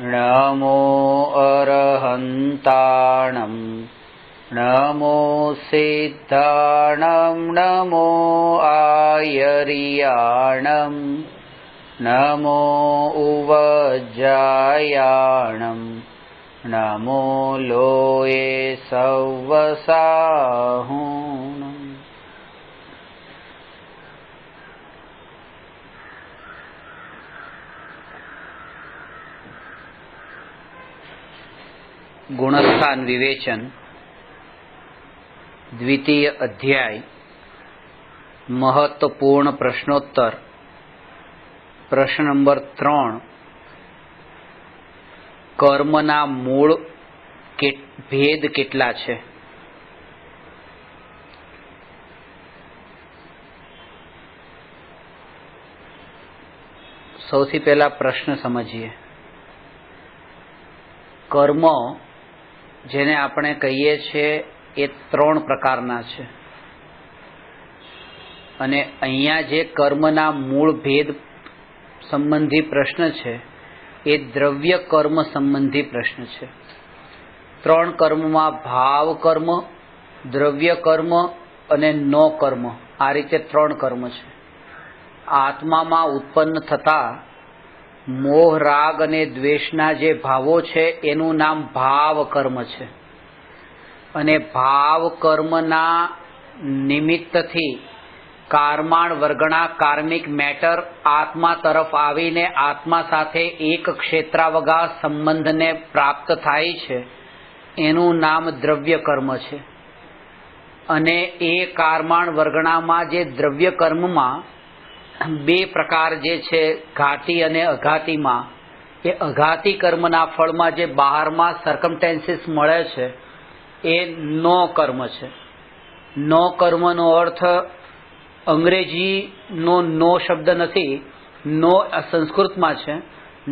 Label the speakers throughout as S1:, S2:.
S1: नमो अरहन्ताणं नमो सिद्धाणं नमो आयर्याणं नमो उवज्जायाणं नमो लोये सव्वसाहुणम्। गुणस्थान विवेचन द्वितीय अध्याय महत्वपूर्ण प्रश्नोत्तर प्रश्न नंबर 3 कर्मना मूळ भेद કેટલા છે? સૌથી પહેલા પ્રશ્ન સમજીએ। કર્મ જેને આપણે કહીએ છીએ એ 3 પ્રકારના છે અને અહીંયા જે કર્મના મૂળ ભેદ સંબંધી પ્રશ્ન છે એ દ્રવ્ય કર્મ સંબંધી પ્રશ્ન છે। 3 કર્મમાં ભાવ કર્મ, દ્રવ્ય કર્મ અને નો કર્મ, આ રીતે 3 કર્મ છે। આત્મામાં ઉત્પન્ન થતા મોહ રાગ અને દ્વેષના જે ભાવો છે એનું નામ ભાવ કર્મ છે અને ભાવ કર્મના નિમિત્તથી કારમાણ વર્ગના કાર્મિક મેટર આત્મા તરફ આવીને આત્મા સાથે એક ક્ષેત્રાવગા સંબંધને પ્રાપ્ત થાય છે એનું નામ દ્રવ્ય કર્મ છે। અને એ કારમાણ વર્ગણામાં જે દ્રવ્ય કર્મમાં 2 પ્રકાર જે છે ઘાતી અને અઘાતીમાં, એ અઘાતી કર્મના ફળમાં જે બહારમાં સર્કમસ્ટેન્સીસ મળે છે એ નો કર્મ છે। નો કર્મનો અર્થ અંગ્રેજીનો નો શબ્દ નથી, નો સંસ્કૃતમાં છે।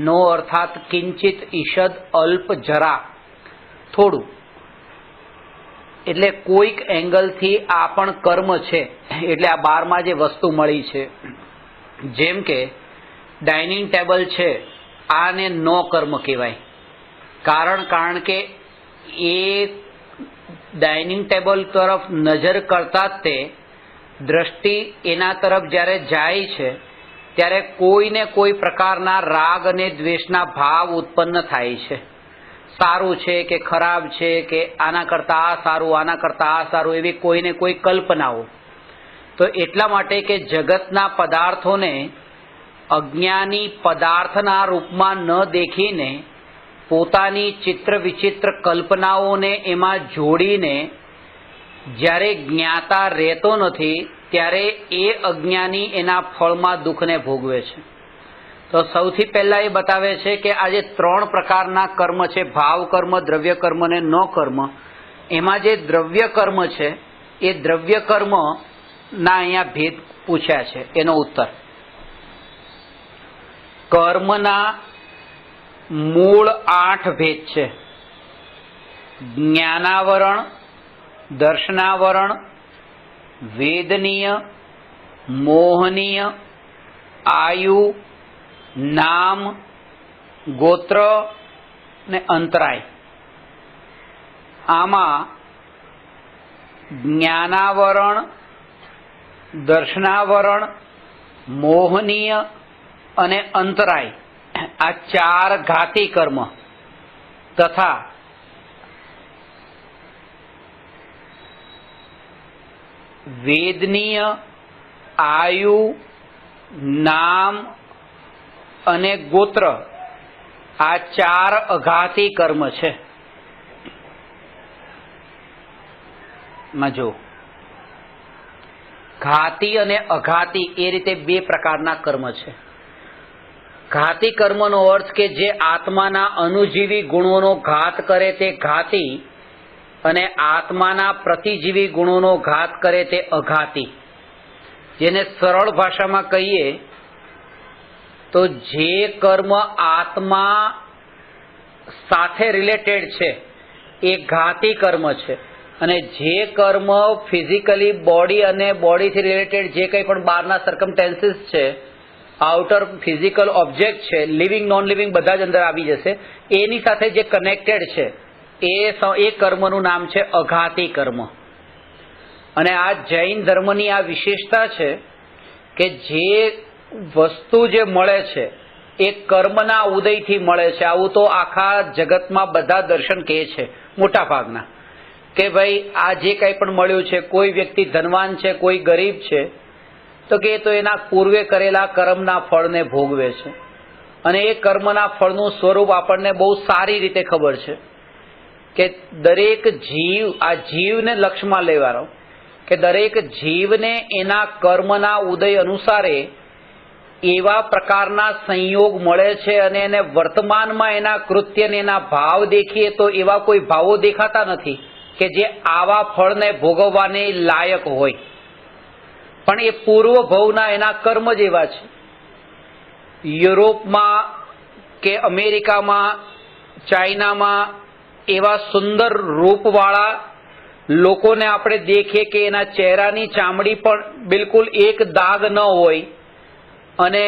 S1: નો અર્થાત કિંચિત, ઈષદ, અલ્પ, જરા, થોડું, એટલે કોઈક એંગલથી આ પણ કર્મ છે। એટલે આ બારમાં જે વસ્તુ મળી છે, જેમ કે ડાઇનિંગ ટેબલ છે, આને નો કર્મ કહેવાય। કારણ કે એ ડાઇનિંગ ટેબલ તરફ નજર કરતા જ તે દ્રષ્ટિ એના તરફ જ્યારે જાય છે ત્યારે કોઈને કોઈ પ્રકારના રાગ અને દ્વેષના ભાવ ઉત્પન્ન થાય છે। સારું છે કે ખરાબ છે, કે આના કરતાં આ સારું, આના કરતાં આ સારું, એવી કોઈને કોઈ કલ્પનાઓ। તો એટલા માટે કે જગતના પદાર્થોને અજ્ઞાની પદાર્થના રૂપમાં ન દેખીને પોતાની ચિત્ર વિચિત્ર કલ્પનાઓને એમાં જોડીને જ્યારે જ્ઞાતા રહેતો નથી ત્યારે એ અજ્ઞાની એના ફળમાં દુઃખને ભોગવે છે। તો સૌથી પહેલા એ બતાવે છે કે આ જે 3 પ્રકારના કર્મ છે, ભાવ કર્મ, દ્રવ્ય કર્મ અને નો કર્મ, એમાં જે દ્રવ્ય કર્મ છે એ દ્રવ્ય કર્મ ના અહીંયા ભેદ પૂછ્યા છે। એનો ઉત્તર, કર્મના મૂળ 8 ભેદ છે। જ્ઞાનાવરણ, દર્શનાવરણ, વેદનીય, મોહનીય, આયુ, નામ, ગોત્ર ને અંતરાય। આમાં જ્ઞાનાવરણ, દર્શનાવરણ, મોહનીય અને અંતરાય, આ 4 ઘાતી કર્મ તથા વેદનીય, આયુ, નામ અને ગોત્ર, આ 4 અઘાતી કર્મ છે। જો ઘાતી અને અઘાતી એ રીતે 2 પ્રકારના કર્મ છે। ઘાતી કર્મનો અર્થ કે જે આત્માના અનુજીવી ગુણોનો ઘાત કરે તે ઘાતી અને આત્માના પ્રતિજીવી ગુણોનો ઘાત કરે તે અઘાતી। જેને સરળ ભાષામાં કહીએ તો જે કર્મ આત્મા સાથે રિલેટેડ છે એ ઘાતી કર્મ છે અને જે કર્મ ફિઝિકલી બોડી અને બોડીથી રિલેટેડ જે કંઈ પણ બહારના સર્કમસ્ટેન્સીસ છે આઉટર ફિઝિકલ ઓબ્જેક્ટ છે, લિવિંગ નોન લિવિંગ બધા જ અંદર આવી જશે. એની સાથે જે કનેક્ટેડ છે એ કર્મનું નામ છે અઘાતી કર્મ. અને આ જૈન ધર્મની આ વિશેષતા છે કે જે વસ્તુ જે મળે છે એ કર્મના ઉદયથી મળે છે. આવું તો આખા જગતમાં બધા દર્શન કહે છે મોટા ભાગના, કે ભાઈ આ જે કંઈ પણ મળ્યું છે, કોઈ વ્યક્તિ ધનવાન છે, કોઈ ગરીબ છે, તો કે તો એના પૂર્વે કરેલા કર્મના ફળને ભોગવે છે. અને એ કર્મના ફળનું સ્વરૂપ આપણને બહુ સારી રીતે ખબર છે કે દરેક જીવ, આ જીવને લક્ષ્યમાં લેવાનો, કે દરેક જીવને એના કર્મના ઉદય અનુસારે એવા પ્રકારના સંયોગ મળે છે અને એને વર્તમાનમાં એના કૃત્યને એના ભાવ દેખીએ તો એવા કોઈ ભાવો દેખાતા નથી કે જે આવા ફળને ભોગવવાને લાયક હોય, પણ એ પૂર્વ ભવના એના કર્મ જ એવા છે. યુરોપમાં કે અમેરિકામાં, ચાઇનામાં એવા સુંદર રૂપવાળા લોકોને આપણે દેખીએ કે એના ચહેરાની ચામડી પણ બિલકુલ એક દાગ ન હોય અને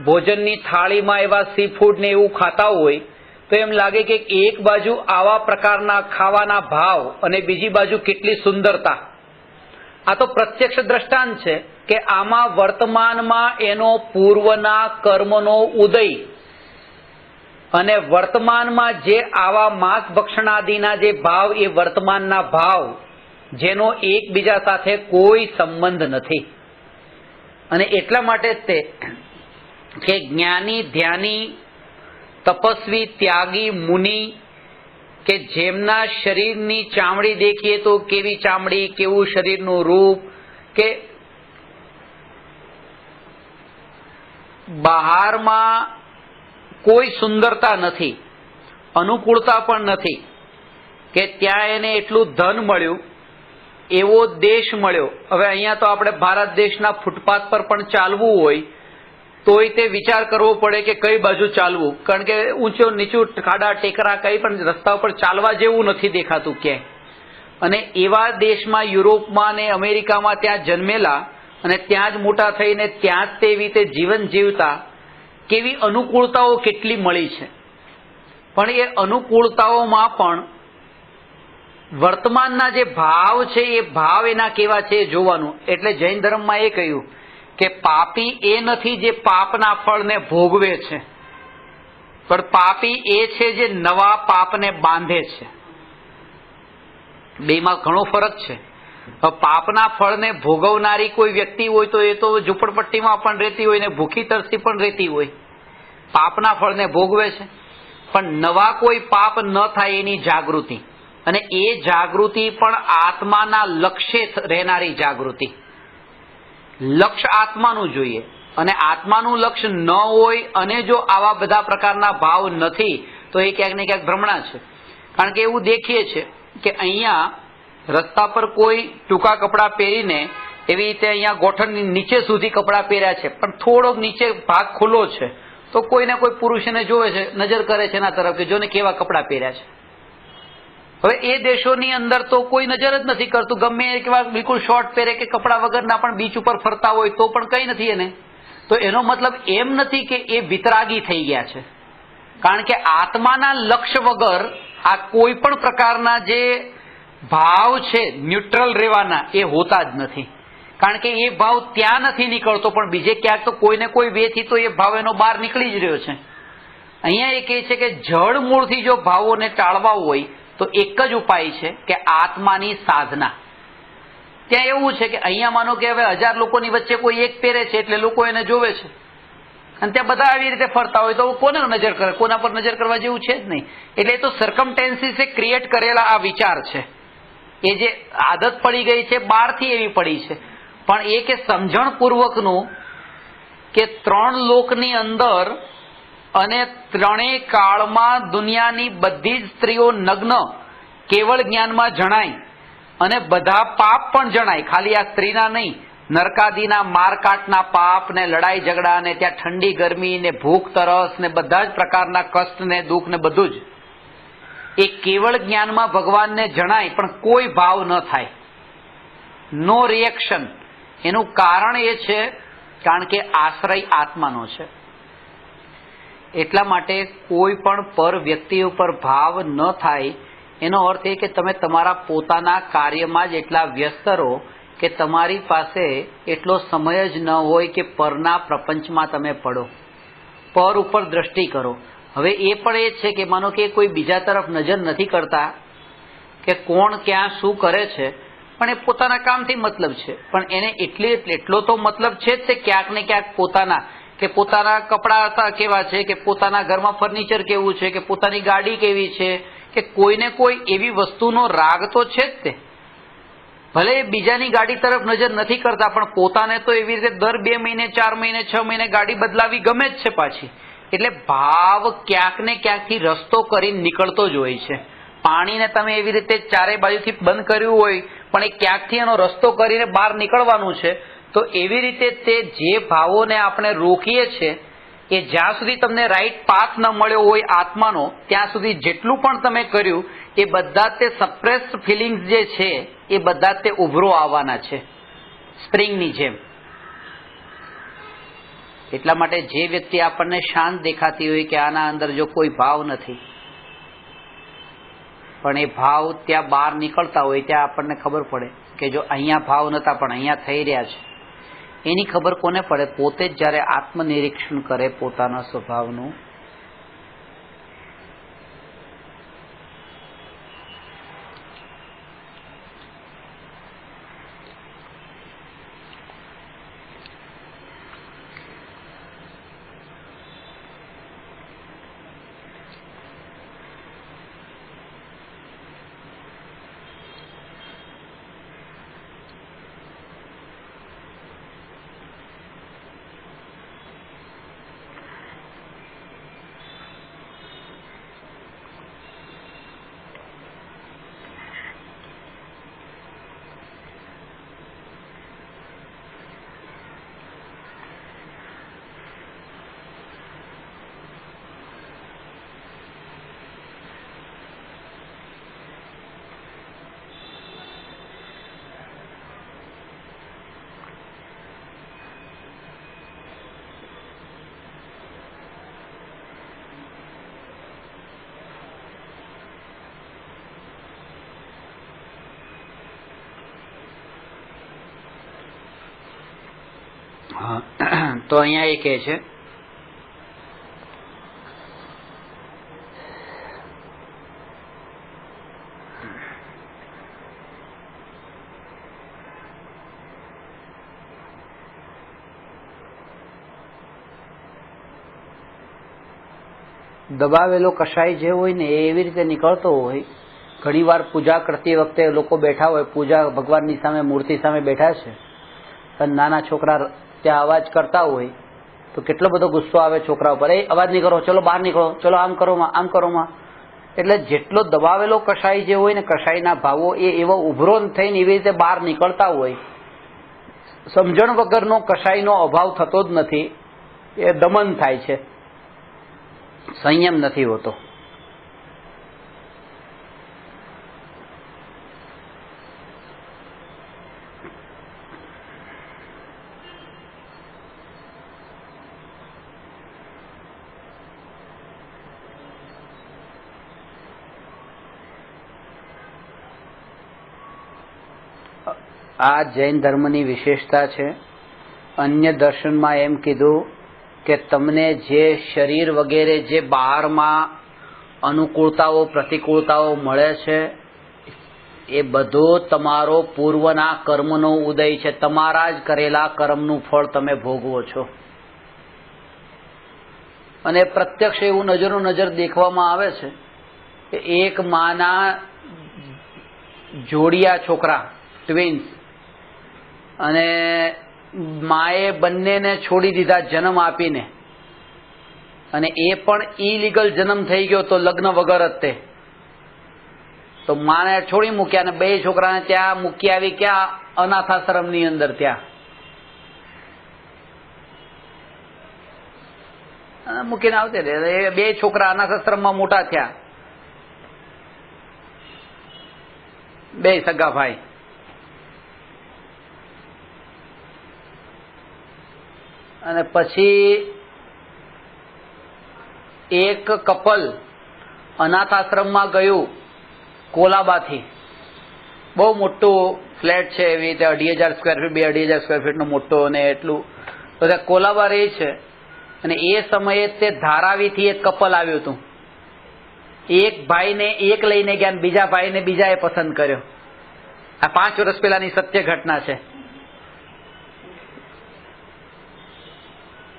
S1: ભોજનની થાળીમાં એવા સી ફૂડ ને એવું ખાતા હોય, તો એમ લાગે કે એક બાજુ આવા પ્રકારના ખાવાના ભાવ અને બીજી બાજુ કેટલી સુંદરતા. આ તો પ્રત્યક્ષ દ્રષ્ટાંત છે કે આમાં વર્તમાનમાં એનો પૂર્વના કર્મનો ઉદય અને વર્તમાનમાં જે આવા માંસ ભક્ષણાદિના જે ભાવ, એ વર્તમાનના ભાવ જેનો એકબીજા સાથે કોઈ સંબંધ નથી. અને એટલા માટે જ તે કે જ્ઞાની, ધ્યાની, તપસ્વી, ત્યાગી, મુનિ કે જેમના શરીરની ચામડી દેખીએ તો કેવી ચામડી, કેવું શરીરનું રૂપ, કે બહારમાં કોઈ સુંદરતા નથી, અનુકૂળતા પણ નથી, કે ત્યાં એને એટલું ધન મળ્યું, એવો દેશ મળ્યો. હવે અહીંયા તો આપણે ભારત દેશના ફૂટપાથ પર પણ ચાલવું હોય તોય તે વિચાર કરવો પડે કે કઈ બાજુ ચાલવું, કારણ કે ઊંચું નીચું, ખાડા ટેકરા કંઈ પણ રસ્તા ઉપર ચાલવા જેવું નથી દેખાતું ક્યાંય. અને એવા દેશમાં, યુરોપમાં ને અમેરિકામાં ત્યાં જન્મેલા અને ત્યાં જ મોટા થઈને ત્યાં જ તેવી રીતે જીવન જીવતા કેવી અનુકૂળતાઓ કેટલી મળી છે. પણ એ અનુકૂળતાઓમાં પણ વર્તમાનના જે ભાવ છે એ ભાવ એના કેવા છે એ જોવાનું. એટલે જૈન ધર્મમાં એ કહ્યું કે પાપી એ નથી જે પાપના ફળને ભોગવે છે, પણ પાપી એ છે જે નવા પાપને બાંધે છે. બેમાં ઘણો ફરક છે. પાપના ફળને ભોગવનારી કોઈ વ્યક્તિ હોય તો એ તો ઝૂંપડપટ્ટીમાં પણ રહેતી હોય ને ભૂખી તરસી પણ રહેતી હોય, પાપના ફળને ભોગવે છે. પણ નવા કોઈ પાપ ન થાય એની જાગૃતિ, અને એ જાગૃતિ પણ આત્માના લક્ષ્ય રહેનારી જાગૃતિ. લક્ષ્ય આત્માનું જોઈએ, અને આત્માનું લક્ષ્ય ન હોય અને જો આવા બધા પ્રકારના ભાવ નથી તો એ ક્યાંક ને ક્યાંક ભ્રમણા છે. કારણ કે એવું દેખીએ છે કે અહીંયા રસ્તા પર કોઈ ટૂંકા કપડાં પહેરીને એવી રીતે અહીંયા ગોઠણની નીચે સુધી કપડાં પહેર્યા છે, પણ થોડોક નીચે ભાગ ખુલ્લો છે, તો કોઈને કોઈ પુરુષ એને જોવે છે, નજર કરે છે એના તરફ કે જોને કેવા કપડાં પહેર્યા છે. હવે એ દેશોની અંદર તો કોઈ નજર જ નથી કરતું, ગમે કેવા બિલકુલ શોર્ટ પહેરે કે કપડા વગરના પણ બીચ ઉપર ફરતા હોય તો પણ કંઈ નથી એને. તો એનો મતલબ એમ નથી કે એ વિતરાગી થઈ ગયા છે, કારણ કે આત્માના લક્ષ્ય વગર આ કોઈ પણ પ્રકારના જે ભાવ છે ન્યુટ્રલ રહેવાના એ હોતા જ નથી. કારણ કે એ ભાવ ત્યાં નથી નીકળતો, પણ બીજે ક્યાંક તો કોઈને કોઈ વેથી તો એ ભાવ એનો બહાર નીકળી જ રહ્યો છે. અહીંયા એ કહે છે કે જળ મૂળથી જો ભાવોને ટાળવા હોય તો એક જ ઉપાય છે કે આત્માની સાધના. ત્યાં એવું છે કે અહીંયા માનો કે હવે 1000 લોકોની વચ્ચે કોઈ એક પહેરે છે એટલે લોકો એને જોવે છે, અને ત્યાં બધા આવી રીતે ફરતા હોય તો કોને નજર કરે, કોના પર નજર કરવા જેવું છે જ નહીં. એટલે એ તો સર્કમટેન્સીસે ક્રિએટ કરેલા આ વિચાર છે. એ જે આદત પડી ગઈ છે બહારથી એવી પડી છે, પણ એ કે સમજણપૂર્વકનું કે 3 લોકની અંદર અને 3 કાળમાં દુનિયાની બધી જ સ્ત્રીઓ નગ્ન કેવળ જ્ઞાનમાં જણાય અને બધા પાપ પણ જણાય, ખાલી આ સ્ત્રીના નહીં, નરકાદીના મારકાટના પાપ ને લડાઈ ઝઘડા ને ત્યાં ઠંડી ગરમી ને ભૂખ તરસ ને બધા જ પ્રકારના કષ્ટ ને દુઃખ ને બધું જ એ કેવળ જ્ઞાનમાં ભગવાનને જણાય, પણ કોઈ ભાવ ન થાય, નો રિએક્શન. એનું કારણ એ છે કારણ કે આશ્રય આત્માનો છે. એટલા માટે કોઈ પણ પર વ્યક્તિ ઉપર ભાવ ન થાય એનો અર્થ એ કે તમે તમારા પોતાના કાર્યમાં જ એટલા વ્યસ્ત રહો કે તમારી પાસે એટલો સમય જ ન હોય કે પરના પ્રપંચમાં તમે પડો, પર ઉપર દ્રષ્ટિ કરો. હવે એ પણ એ છે કે માનો કે કોઈ બીજા તરફ નજર નથી કરતા કે કોણ ક્યાં શું કરે છે, પણ એ પોતાના કામથી મતલબ છે, પણ એને એટલો તો મતલબ છે જ તે ક્યાંક ને ક્યાંક પોતાના કે પોતાના કપડા કેવા છે, કે પોતાના ઘરમાં ફર્નિચર કેવું છે, કે પોતાની ગાડી કેવી છે, કે કોઈને કોઈ એવી વસ્તુનો રાગ તો છે જ તે. ભલે બીજાની ગાડી તરફ નજર નથી કરતા, પણ પોતાને તો એવી રીતે દર 2 મહિને 4 મહિને 6 મહિને ગાડી બદલાવી ગમે જ છે પાછી. એટલે ભાવ ક્યાંક ને ક્યાંકથી રસ્તો કરીને નીકળતો જ હોય છે. પાણીને તમે એવી રીતે ચારે બાજુથી બંધ કર્યું હોય, પણ એ ક્યાંકથી એનો રસ્તો કરીને બહાર નીકળવાનું છે. તો એવી રીતે તે જે ભાવોને આપણે રોકીએ છીએ એ જ્યાં સુધી તમને રાઈટ પાથ ન મળ્યો હોય આત્માનો, ત્યાં સુધી જેટલું પણ તમે કર્યું એ બધા તે સપ્રેસ્ડ ફિલિંગ્સ જે છે એ બધા તે ઉભરો આવવાના છે, સ્પ્રિંગની જેમ. એટલા માટે જે વ્યક્તિ આપણને શાંત દેખાતી હોય કે આના અંદર જો કોઈ ભાવ નથી, પણ એ ભાવ ત્યાં બહાર નીકળતા હોય ત્યાં આપણને ખબર પડે કે જો અહીંયા ભાવ નતા પણ અહીંયા થઈ રહ્યા છે. એની ખબર કોને પડે? પોતે જ જ્યારે આત્મનિરીક્ષણ કરે પોતાના સ્વભાવનું. તો અહીંયા એ કહે છે દબાવેલો કશાય જે હોય ને એ એવી રીતે નીકળતો હોય. ઘણીવાર પૂજા કરતી વખતે લોકો બેઠા હોય, પૂજા ભગવાનની સામે મૂર્તિ સામે બેઠા છે, અને નાના છોકરા ત્યાં અવાજ કરતા હોય તો કેટલો બધો ગુસ્સો આવે છોકરા ઉપર. એ અવાજ નહીં કરો, ચલો બહાર નીકળો, ચલો આમ કરો માં, આમ કરો માં. એટલે જેટલો દબાવેલો કશાય જે હોય ને, કશાયના ભાવો એ એવો ઉભરો થઈને એવી રીતે બહાર નીકળતા હોય. સમજણ વગરનો કશાયનો અભાવ થતો જ નથી, એ દમન થાય છે, સંયમ નથી હોતો. આ જૈન ધર્મની વિશેષતા છે. અન્ય દર્શનમાં એમ કીધું કે તમને જે શરીર વગેરે જે બહારમાં અનુકૂળતાઓ પ્રતિકૂળતાઓ મળે છે એ બધો તમારો પૂર્વના કર્મનો ઉદય છે. તમારા જ કરેલા કર્મનું ફળ તમે ભોગવો છો. અને પ્રત્યક્ષ એવું નજરો નજર દેખવામાં આવે છે કે એક માના જોડિયા છોકરા, ટ્વિન્સ, અને માએ બંનેને છોડી દીધા જન્મ આપીને, અને એ પણ ઇલીગલ જન્મ થઈ ગયો તો લગ્ન વગર જ તે. તો માને છોડી મૂક્યા અને 2 છોકરાને ત્યાં મૂકી આવી, ક્યાં? અનાથાશ્રમની અંદર. ત્યાં મૂકીને આવતી રહે. એ 2 છોકરા અનાથાશ્રમમાં મોટા થયા, 2 સગા ભાઈ. અને પછી એક કપલ અનાથ આશ્રમમાં ગયું કોલાબાથી. બહુ મોટું ફ્લેટ છે, એવી રીતે 2,500 સ્ક્વેર ફીટ, 2,500 સ્ક્વેર ફીટનો મોટો, અને એટલું બધા કોલાબા રહે છે. અને એ સમયે તે ધારાવીથી એક કપલ આવ્યું હતું. એક ભાઈને એક લઈને ગયા, બીજા ભાઈને બીજાએ પસંદ કર્યો. આ 5 વર્ષ પહેલાની સત્ય ઘટના છે.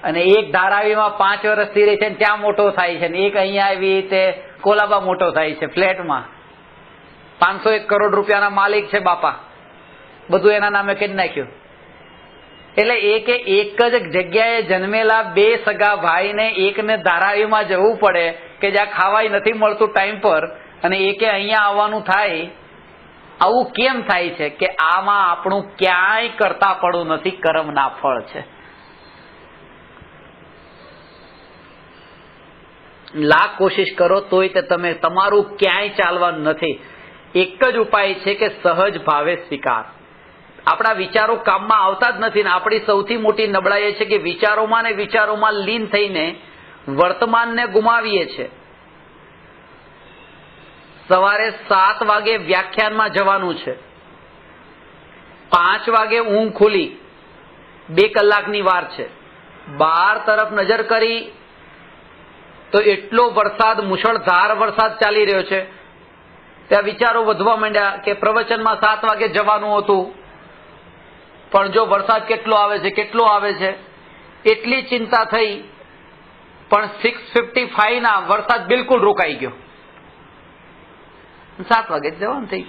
S1: અને એક ધારાવીમાં 5 વર્ષથી રહે છે, ત્યાં મોટો થાય છે, ને એક અહીંયા એવી રીતે કોલાબા મોટો થાય છે ફ્લેટમાં. 501 કરોડ રૂપિયાના માલિક છે બાપા, બધું એના નામે કરી નાખ્યું. એટલે એક જ જગ્યાએ જન્મેલા 2 સગા ભાઈને એકને ધારાવીમાં જવું પડે કે જ્યાં ખાવાય નથી મળતું ટાઈમ પર, અને એકે અહીંયા આવવાનું થાય. આવું કેમ થાય છે? કે આમાં આપણું ક્યાંય કરતા પડવું નથી, કર્મના ફળ છે. લાખ કોશિશ કરો તોય તે તમે તમારું ક્યાંય ચાલવાનું નથી. એક જ ઉપાય છે કે સહજ ભાવે સ્વીકાર. આપણા વિચારો કામમાં આવતા જ નથી, ને આપણી સૌથી મોટી નબળાઈ એ છે કે વિચારોમાં ને વિચારોમાં લીન થઈને વર્તમાનને ગુમાવીએ છે. સવારે 7 વાગે વ્યાખ્યાનમાં જવાનું છે, 5 વાગે ઊંઘ ખુલી, 2 કલાકની વાર છે. બહાર તરફ નજર કરી તો એટલો વરસાદ, મુશળધાર વરસાદ ચાલી રહ્યો છે. ત્યાં વિચારો વધવા માંડ્યા કે પ્રવચનમાં 7 વાગે જવાનું હતું, પણ જો વરસાદ કેટલો આવે છે, એટલી ચિંતા થઈ. પણ 6:55 ના વરસાદ બિલકુલ રોકાઈ ગયો. 7 વાગે જવાનું થઈ.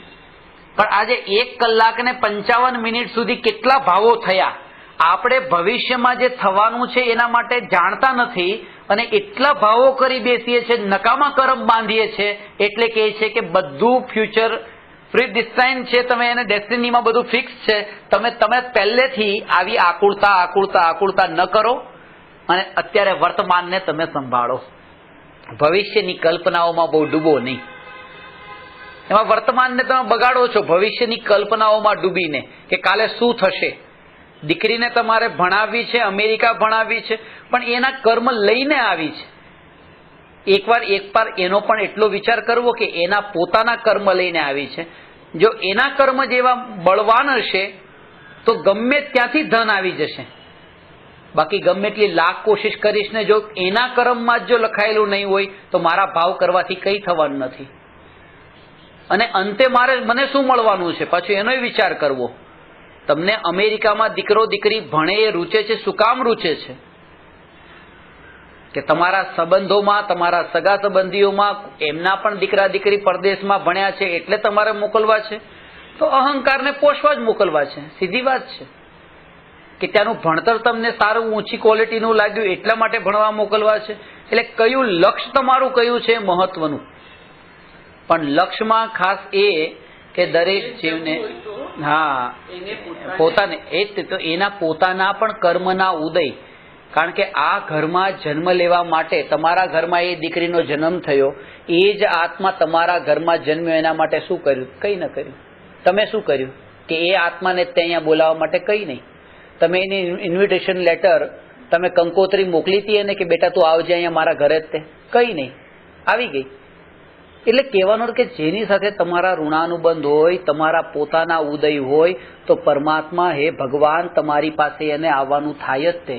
S1: પણ આજે 1 કલાક ને 55 મિનિટ સુધી કેટલા ભાવો થયા. આપણે ભવિષ્યમાં જે થવાનું છે એના માટે જાણતા નથી, અને એટલા ભાવો કરી બેસીએ છીએ, નકામા કર્મ બાંધીએ છીએ. એટલે કહે છે કે બધું ફ્યુચર પ્રિડિસ્ટાઇન છે, તમે એને ડેસ્ટિનીમાં બધું ફિક્સ છે. તમે પહેલેથી આવી આકુળતા ન કરો, અને અત્યારે વર્તમાનને તમે સંભાળો. ભવિષ્યની કલ્પનાઓમાં બહુ ડૂબો નહીં. એમાં વર્તમાનને તમે બગાડો છો ભવિષ્યની કલ્પનાઓમાં ડૂબીને કે કાલે શું થશે. દીકરીને તમારે ભણાવવી છે, અમેરિકા ભણાવવી છે, પણ એના કર્મ લઈને આવી છે. એકવાર એનો પણ એટલો વિચાર કરવો કે એના પોતાના કર્મ લઈને આવી છે. જો એના કર્મ જેવા બળવાન હશે તો ગમે ત્યાંથી ધન આવી જશે. બાકી ગમે એટલી લાખ કોશિશ કરીશ ને જો એના કર્મમાં જ જો લખાયેલું નહીં હોય તો મારા ભાવ કરવાથી કંઈ થવાનું નથી. અને અંતે મને શું મળવાનું છે, પાછું એનોય વિચાર કરવો. તમને અમેરિકામાં દીકરો દીકરી ભણે એ રૂચે છે. શું કામ રૂચે છે? કે તમારા સંબંધોમાં, તમારા સગા સંબંધીઓમાં એમના પણ દીકરા દીકરી પરદેશમાં ભણ્યા છે એટલે તમારે મોકલવા છે? તો અહંકારને પોષવા જ મોકલવા છે. સીધી વાત છે. કે ત્યાંનું ભણતર તમને સારું ઊંચી ક્વોલિટીનું લાગ્યું એટલા માટે ભણવા મોકલવા છે. એટલે કયું લક્ષ્ય તમારું કયું છે મહત્વનું. પણ લક્ષ્યમાં ખાસ એ કે દરેક જીવને પોતાને એના પોતાના પણ કર્મના ઉદય. કારણ કે આ ઘરમાં જન્મ લેવા માટે તમારા ઘરમાં એ દીકરીનો જન્મ થયો, એ જ આત્મા તમારા ઘરમાં જન્મ્યો, એના માટે શું કર્યું? કંઈ ન કર્યું. તમે શું કર્યું? કે એ આત્માને તે અહીંયા બોલાવવા માટે કંઈ નહીં. તમે એની ઇન્વિટેશન લેટર, તમે કંકોત્રી મોકલી હતી એને કે બેટા તું આવજે અહીંયા મારા ઘરે જ તે? કંઈ નહીં, આવી ગઈ. એટલે કહેવાનું કે જેની સાથે તમારા ઋણાનુબંધ હોય, તમારા પોતાના ઉદય હોય, તો પરમાત્મા હે ભગવાન તમારી પાસે એને આવવાનું થાય જ તે.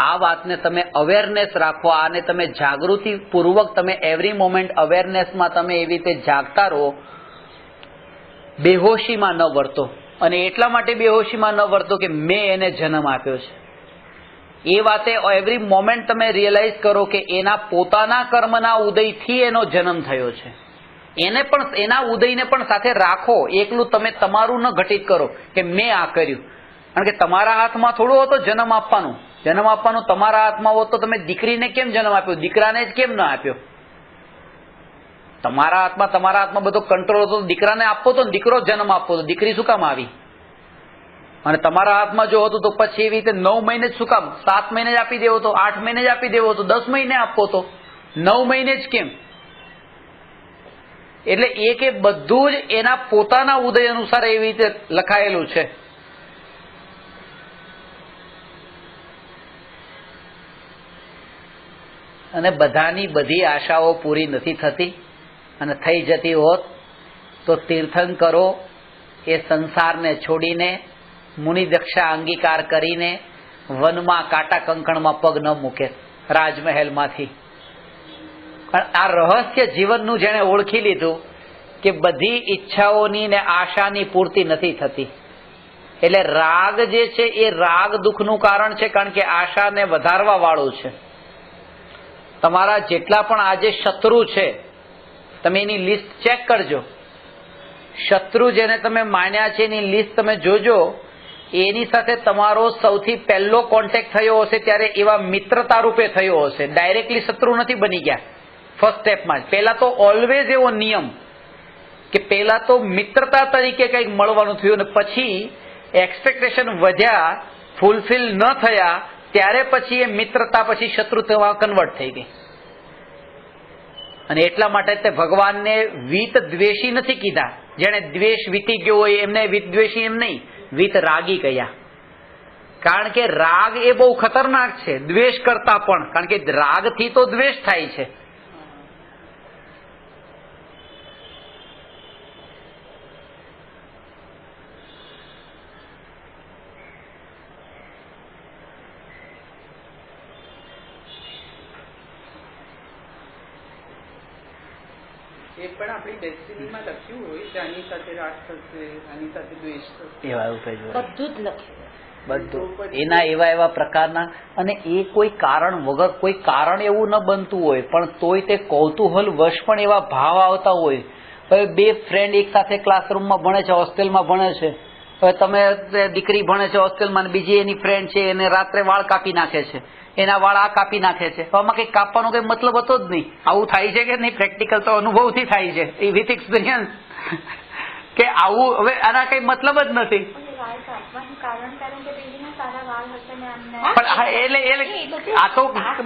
S1: આ વાતને તમે અવેરનેસ રાખો, આને તમે જાગૃતિપૂર્વક તમે એવરી મોમેન્ટ અવેરનેસમાં તમે એવી રીતે જાગતા રહો, બેહોશીમાં ન વર્તો. અને એટલા માટે બેહોશીમાં ન વર્તો કે મેં એને જન્મ આપ્યો છે. એ વાતે એવરી મોમેન્ટ તમે રિયલાઇઝ કરો કે એના પોતાના કર્મના ઉદયથી એનો જન્મ થયો છે. એને પણ એના ઉદયને પણ સાથે રાખો. એકલું તમે તમારું ન ઘટિત કરો કે મેં આ કર્યું. કારણ કે તમારા હાથમાં થોડું હતો જન્મ આપવાનું. જન્મ આપવાનું તમારા હાથમાં હોત તો તમે દીકરીને કેમ જન્મ આપ્યો? દીકરાને જ કેમ ન આપ્યો? તમારા હાથમાં બધો કંટ્રોલ હતો, દીકરાને આપવો તો, દીકરો જન્મ આપવો તો, દીકરી શું કામ આવી? અને તમારા હાથમાં જો હતું તો પછી એવી રીતે 9 મહિને જ શું કામ? 7 મહિને જ આપી દેવો તો, 8 મહિને જ આપી દેવો તો, 10 મહિને આપવો તો, 9 મહિને જ કેમ? એટલે એ કે બધું જ એના પોતાના ઉદય અનુસાર એવી રીતે લખાયેલું છે. અને બધાની બધી આશાઓ પૂરી નથી થતી, અને થઈ જતી હોત તો તીર્થંકરો એ સંસારને છોડીને મુનિદક્ષા અંગીકાર કરીને વનમાં કાંટા કંકણમાં પગ ન મૂકે રાજમહેલમાંથી. પણ આ રહસ્ય જીવનનું જેણે ઓળખી લીધું કે બધી ઈચ્છાઓની ને આશાની પૂર્તિ નથી થતી, એટલે રાગ જે છે એ રાગ દુઃખનું કારણ છે, કારણ કે આશાને વધારવા વાળું છે. તમારા જેટલા પણ આજે શત્રુ છે તમે એની લિસ્ટ ચેક કરજો. શત્રુ જેને તમે માન્યા છે એની લિસ્ટ તમે જોજો. એની સાથે તમારો સૌથી પહેલો કોન્ટેક્ટ થયો હશે ત્યારે એવા મિત્રતા રૂપે થયો હશે, ડાયરેક્ટલી શત્રુ નથી બની ગયા ફર્સ્ટ સ્ટેપમાં જ. પહેલા તો ઓલવેઝ એવો નિયમ કે પહેલા તો મિત્રતા તરીકે કંઈક મળવાનું થયું, અને પછી એક્સપેક્ટેશન વધ્યા, ફૂલફિલ ન થયા, ત્યારે પછી એ મિત્રતા પછી શત્રુતામાં કન્વર્ટ થઈ ગઈ. અને એટલા માટે તે ભગવાનને વિત દ્વેષી નથી કીધા. જેને દ્વેષ વીતી ગયો હોય એમને વિત દ્વેષી એમ નહીં, વિત રાગી કહ્યા. કારણ કે રાગ એ બહુ ખતરનાક છે દ્વેષ કરતા પણ, કારણ કે રાગથી તો દ્વેષ થાય છે.
S2: એ પણ આપણી ડેસ્ટિનીમાં લખ્યું હોય કે આની સાથે રાગ થશે, આની સાથે દ્વેષ થશે,
S1: એવા એવું કઈ
S3: બધું જ લખ્યું,
S1: બધું એના એવા એવા પ્રકારના. અને એ કોઈ કારણ વગર, કોઈ કારણ એવું ન બનતું હોય પણ તોય તે કૌતૂહલ વશ પણ એવા ભાવ આવતા હોય. હવે બે ફ્રેન્ડ એક સાથે ક્લાસરૂમમાં ભણે છે, હોસ્ટેલમાં ભણે છે. હવે તમે દીકરી ભણે છે હોસ્ટેલમાં, બીજી એની ફ્રેન્ડ છે એને રાત્રે વાળ કાપી નાખે છે, એના વાળ આ કાપી નાખે છે. આમાં કઈ કાપવાનો કઈ મતલબ હતો જ નહીં. આવું થાય છે કે નહીં? પ્રેક્ટિકલ તો અનુભવથી થાય છે, એ વિથ એક્સપિરિયન્સ, કે આવું હવે આના કઈ મતલબ જ નથી. પણ હા, એટલે આ તો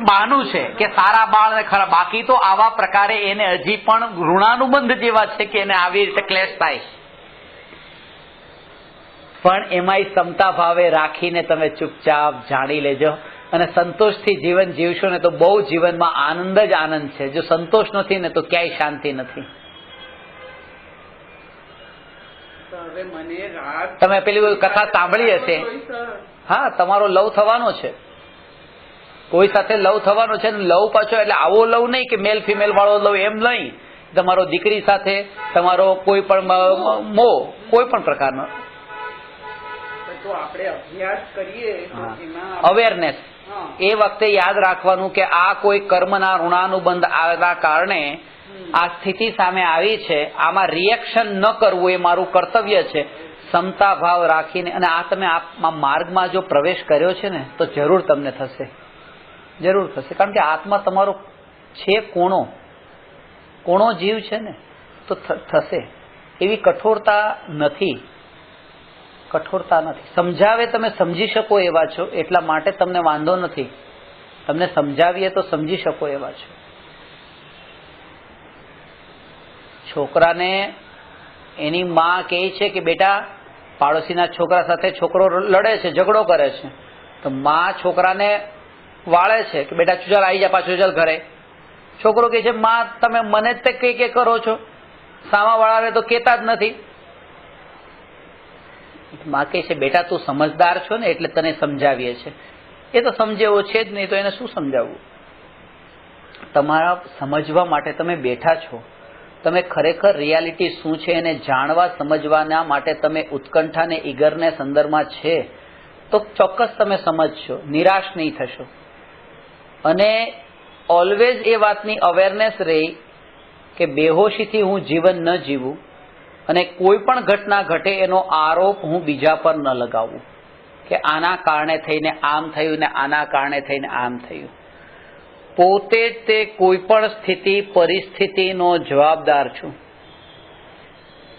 S1: બહાનું છે કે સારા બાળ ને ખરા. બાકી તો આવા પ્રકારે એને હજી પણ ઋણાનુબંધ જેવા છે કે એને આવી રીતે ક્લેશ થાય. પણ એમાંય ક્ષમતા ભાવે રાખીને તમે ચૂપચાપ જાણી લેજો, અને સંતોષથી જીવન જીવશો ને તો બહુ જીવનમાં આનંદ જ આનંદ છે. જો સંતોષ નથી ને તો ક્યાંય શાંતિ નથી.
S2: હવે મને રાગ,
S1: તમે પેલી કથા સાંભળી હશે, હા, તમારો લવ થવાનો છે, કોઈ સાથે લવ થવાનો છે. લવ પાછો એટલે આવો લવ નહીં કે મેલ ફિમેલ વાળો લવ, એમ નહીં. તમારો દીકરી સાથે તમારો કોઈ પણ મોહ, કોઈ પણ પ્રકારનો
S2: તો આપણે અભ્યાસ કરીએ
S1: અવેરનેસ. એ વખતે યાદ રાખવાનું કે આ કોઈ કર્મના ઋણાનુબંધ આવવાના કારણે આ સ્થિતિ સામે આવી છે, આમાં રિએક્શન ન કરવું એ મારું કર્તવ્ય છે. ક્ષમતા ભાવ રાખીને, અને આ તમે આ માર્ગમાં જો પ્રવેશ કર્યો છે ને તો જરૂર તમને થશે, જરૂર થશે. કારણ કે આત્મા તમારો છે કોણો જીવ છે ને, તો થશે. એવી કઠોરતા નથી. સમજાવે તમે સમજી શકો એવા છો, એટલા માટે તમને વાંધો નથી. તમને સમજાવીએ તો સમજી શકો એવા છો. છોકરાને એની માં કહે છે કે બેટા, પાડોશીના છોકરા સાથે છોકરો લડે છે, ઝઘડો કરે છે, તો માં છોકરાને વાળે છે કે બેટા ચાલ આવી જા પાછો, ચાલ ઘરે. છોકરો કહે છે માં તમે મને જ તે કે કરો છો, સામા વાળાને તો કહેતા જ નથી. માં કહે છે બેટા તું સમજદાર છો ને એટલે તને સમજાવીએ છે. એ તો સમજેવો છે જ નહીં તો એને શું સમજાવવું? તમારા સમજવા માટે તમે બેઠા છો. તમે ખરેખર રિયાલિટી શું છે એને જાણવા સમજવાના માટે તમે ઉત્કંઠા ને ઈગરનેસ અંદરમાં છે તો ચોક્કસ તમે સમજશો, નિરાશ નહીં થશો. અને ઓલવેઝ એ વાતની અવેરનેસ રહી કે બેહોશીથી હું જીવન ન જીવું, અને કોઈ પણ ઘટના ઘટે એનો આરોપ હું બીજા પર ન લગાવું કે આના કારણે થઈને આમ થયું ને આના કારણે થઈને આમ થયું. પોતે જ તે કોઈ પણ સ્થિતિ પરિસ્થિતિનો જવાબદાર છું.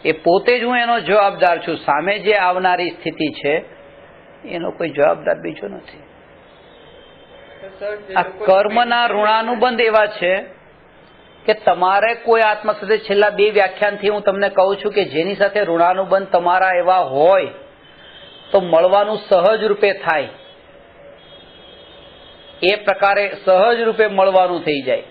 S1: એ પોતે જ હું એનો જવાબદાર છું. સામે જે આવનારી સ્થિતિ છે એનો કોઈ જવાબદાર બીજો નથી. આ કર્મના ઋણાનુબંધ એવા છે કે તમારે કોઈ આત્મા સાથે, છેલ્લા 2 વ્યાખ્યાનથી હું તમને કહું છું કે જેની સાથે ઋણાનુબંધ તમારા એવા હોય તો મળવાનું સહજ રૂપે થાય. એ પ્રકારે સહજ રૂપે મળવાનું થઈ જાય.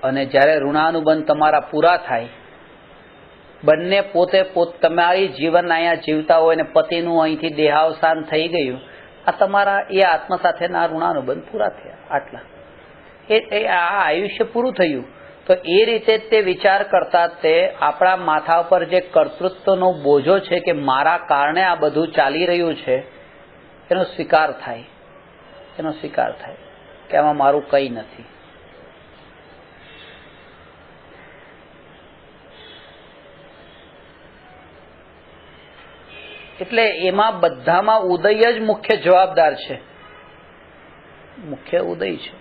S1: અને જ્યારે ઋણાનુબંધ તમારા પૂરા થાય, બંને પોતે તમારી જીવન અહીંયા જીવતા હોય ને પતિનું અહીંથી દેહાવસાન થઈ ગયું, આ તમારા એ આત્મા સાથેના ઋણાનુબંધ પૂરા થયા. આટલા એ આ આયુષ્ય પૂરું થયું. તો એ રીતે તે વિચાર કરતા તે આપણા માથા પર જે કર્તૃત્વનો બોજો છે કે મારા કારણે આ બધું ચાલી રહ્યું છે, એનો સ્વીકાર થાય. એનો સ્વીકાર થાય કે આમાં મારું કંઈ નથી. એટલે એમાં બધામાં ઉદય જ મુખ્ય જવાબદાર છે. મુખ્ય ઉદય છે.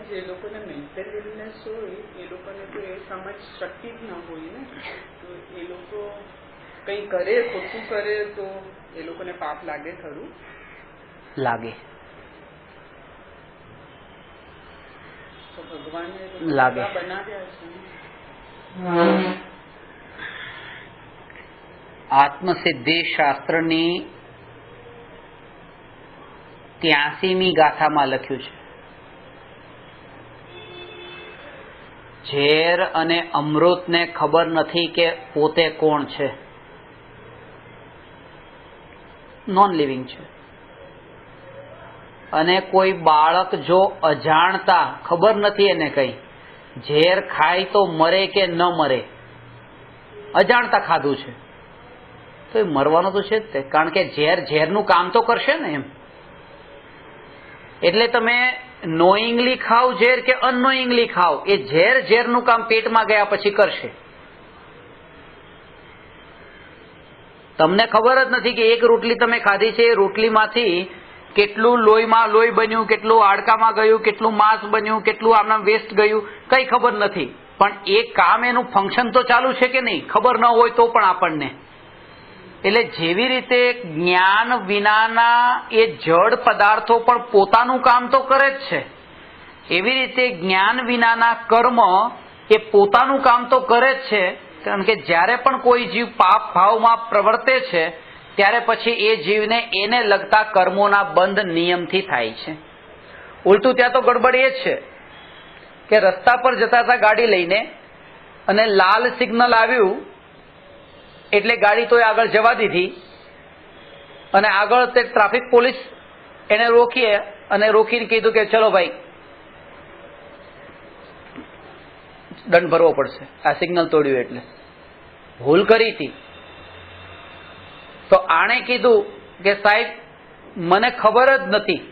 S2: જે લોકોને મેન્ટલ ઇલનેસ હોય એ લોકોને તો એ સમજ શક્તિ જ ન હોય ને. તો એ લોકો કંઈ કરે, ખોટું કરે તો એ લોકોને પાપ લાગે ખરું?
S1: લાગે.
S2: તો ભગવાને
S1: લાગે.
S2: બનાવ્યા છે.
S1: આત્મસિદ્ધિ શાસ્ત્રની 83મી ગાથામાં લખ્યું છે, ઝેર અને અમૃતને ખબર નથી કે પોતે કોણ છે. નોન લિવિંગ છે. અને કોઈ બાળક જો અજાણતા, ખબર નથી એને કઈ, ઝેર ખાય તો મરે કે ન મરે, અજાણતા ખાધું છે તો એ મરવાનું તો છે જ તે. કારણ કે ઝેરનું કામ તો કરશે ને એમ. એટલે તમે નોઈંગલી ખાવ ઝેર કે અનનોઈંગલી ખાવ, એ ઝેરનું કામ પેટમાં ગયા પછી કરશે. તમને ખબર જ નથી કે એક રોટલી તમે ખાધી છે, એ રોટલીમાંથી કેટલું લોહીમાં લોહી બન્યું, કેટલું હાડકામાં ગયું, કેટલું માંસ બન્યું, કેટલું આમના વેસ્ટ ગયું, કઈ ખબર નથી. પણ એ કામ, એનું ફંક્શન તો ચાલુ છે કે નહીં, ખબર ન હોય તો પણ આપણને. એટલે જેવી રીતે જ્ઞાન વિનાના એ જડ પદાર્થો પણ પોતાનું કામ તો કરે જ છે, એવી રીતે જ્ઞાન વિનાના કર્મ એ પોતાનું કામ તો કરે જ છે. કારણ કે જ્યારે પણ કોઈ જીવ પાપ ભાવમાં પ્રવર્તે છે ત્યારે પછી એ જીવને એને લગતા કર્મોના બંધ નિયમથી થાય છે. ઉલટું ત્યાં તો ગડબડ એ જ છે કે રસ્તા પર જતા હતા ગાડી લઈને, અને લાલ સિગ્નલ આવ્યું એટલે ગાડી તો આગળ જવા દીધી, અને આગળ તે ટ્રાફિક પોલીસ એને રોકી અને રોકીને કીધું કે ચલો ભાઈ દંડ ભરવો પડશે, આ સિગ્નલ તોડ્યું એટલે. ભૂલ કરી હતી. તો આણે કીધું કે સાહેબ મને ખબર જ નથી.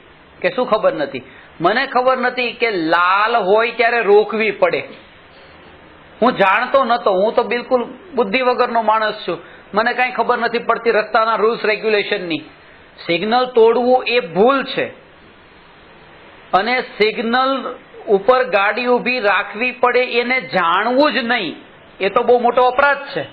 S1: કે શું ખબર નથી? મને ખબર નથી કે લાલ હોય ત્યારે રોકવી પડે. હું જાણતો નતો, હું તો બિલકુલ બુદ્ધિ વગરનો માણસ છું, મને કઈ ખબર નથી પડતી રસ્તાના રૂલ્સ રેગ્યુલેશનની. સિગ્નલ તોડવું એ ભૂલ છે, અને સિગ્નલ ઉપર ગાડી ઊભી રાખવી પડે એને જાણવું જ નહીં, એ તો બહુ મોટો અપરાધ છે.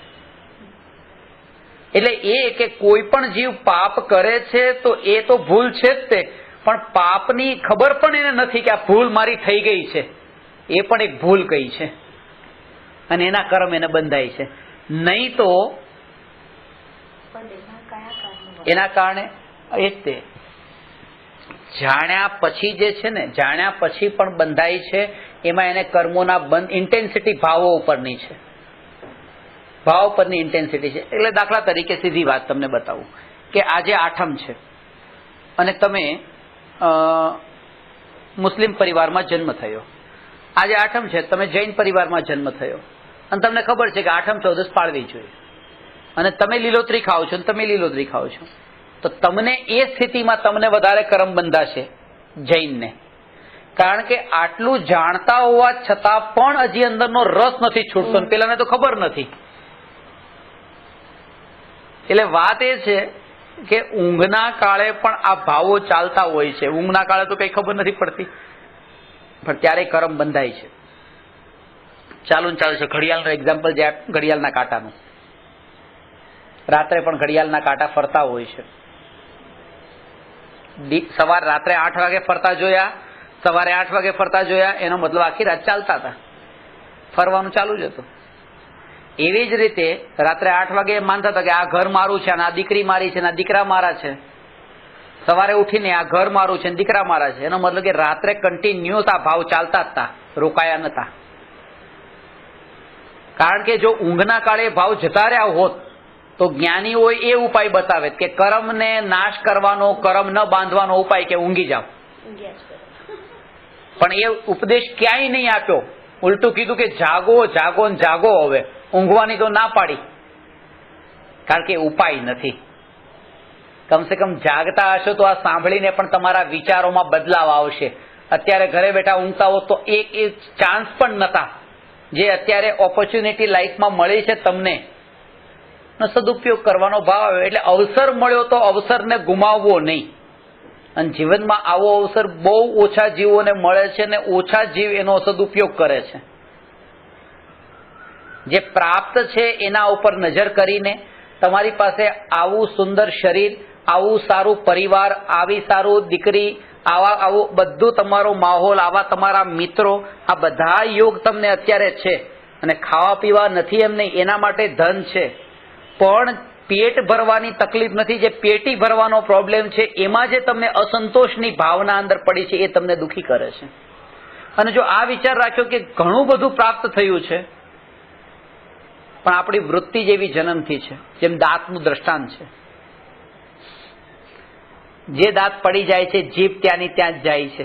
S1: એટલે એ કે કોઈ પણ જીવ પાપ કરે છે તો એ તો ભૂલ છે જ તે, પણ પાપની ખબર પણ એને નથી કે આ ભૂલ મારી થઈ ગઈ છે, એ પણ એક ભૂલ કઈ છે, અને એના કર્મ એને બંધાય છે. નહીં તો એના કારણે એ જ તે જાણ્યા પછી જે છે ને, જાણ્યા પછી પણ બંધાય છે. એમાં એને કર્મોના બંધ, ઇન્ટેન્સિટી ભાવો ઉપરની છે, ભાવ પરની ઇન્ટેન્સિટી છે. એટલે દાખલા તરીકે સીધી વાત તમને બતાવું કે આજે આઠમ છે અને તમે મુસ્લિમ પરિવારમાં જન્મ થયો. આજે આઠમ છે, તમે જૈન પરિવારમાં જન્મ થયો, અને તમને ખબર છે કે આઠમ ચૌદસ પાળવી જોઈએ, અને તમે લીલોતરી ખાઓ છો, તમે લીલોતરી ખાઓ છો, તો તમને એ સ્થિતિમાં તમને વધારે કર્મ બંધાશે જૈનને. કારણ કે આટલું જાણતા હોવા છતાં પણ હજી અંદરનો રસ નથી છૂટતો, પેલાને તો ખબર નથી. એટલે વાત એ છે કે ઊંઘના કાળે પણ આ ભાવો ચાલતા હોય છે. ઊંઘના કાળે તો કઈ ખબર નથી પડતી, પણ ત્યારે કર્મ બંધાય છે. ચાલુ છે. ઘડિયાળનું એક્ઝામ્પલ જે ઘડિયાળના કાંટાનું, રાત્રે પણ ઘડિયાળના કાંટા ફરતા હોય છે. રાત્રે 8 વાગે ફરતા જોયા સવારે 8 વાગે ફરતા જોયા, એનો મતલબ આખી રાત ચાલતા હતા, ફરવાનું ચાલુ જ હતું. એવી જ રીતે રાત્રે 8 વાગે માનતા હતા કે આ ઘર મારું છે, અને આ દીકરી મારી છે, અને આ દીકરા મારા છે. સવારે ઉઠીને આ ઘર મારું છે, દીકરા મારા છે. એનો મતલબ કે રાત્રે કન્ટિન્યુઅસ આ ભાવ ચાલતા જ હતા, રોકાયા નતા. કારણ કે જો ઊંઘના કાળે ભાવ જતા રહ્યા હોત તો જ્ઞાનીઓ એ ઉપાય બતાવે કે કર્મને નાશ કરવાનો, કર્મ ન બાંધવાનો ઉપાય કે ઊંઘી જાઓ. પણ એ ઉપદેશ ક્યાંય નહીં આપ્યો. ઉલટું કીધું કે જાગો જાગો ને જાગો. હવે ઊંઘવાની તો ના પાડી, કારણ કે ઉપાય નથી. કમસે કમ જાગતા હશો તો આ સાંભળીને પણ તમારા વિચારોમાં બદલાવ આવશે. અત્યારે ઘરે બેઠા ઊંઘતા હો તો એક ચાન્સ પણ નતા. જે અત્યારે ઓપોર્ચ્યુનિટી લાઈફમાં મળી છે તમને, સદુપયોગ કરવાનો ભાવ આવે. એટલે અવસર મળ્યો તો અવસરને ગુમાવવો નહીં. અને જીવનમાં આવો અવસર બહુ ઓછા જીવોને મળે છે, ને ઓછા જીવ એનો સદુપયોગ કરે છે. જે પ્રાપ્ત છે એના ઉપર નજર કરીને તમારી પાસે આવું સુંદર શરીર, આવું સારું પરિવાર, આવી સારું દીકરી, આવું બધું તમારો માહોલ, આવા તમારા મિત્રો, આ બધા યોગ તમને અત્યારે છે. અને ખાવા પીવા નથી એમ નહીં, એના માટે ધન છે. પણ પેટ ભરવાની તકલીફ નથી. જે પેટી ભરવાનો પ્રોબ્લેમ છે એમાં જે તમને અસંતોષની ભાવના અંદર પડી છે, એ તમને દુઃખી કરે છે. અને જો આ વિચાર રાખ્યો કે ઘણું બધું પ્રાપ્ત થયું છે, પણ આપણી વૃત્તિ જેવી જન્મથી છે. જેમ દાંતનું દ્રષ્ટાંત છે, જે દાંત પડી જાય છે જીભ ત્યાંની ત્યાં જ જાય છે.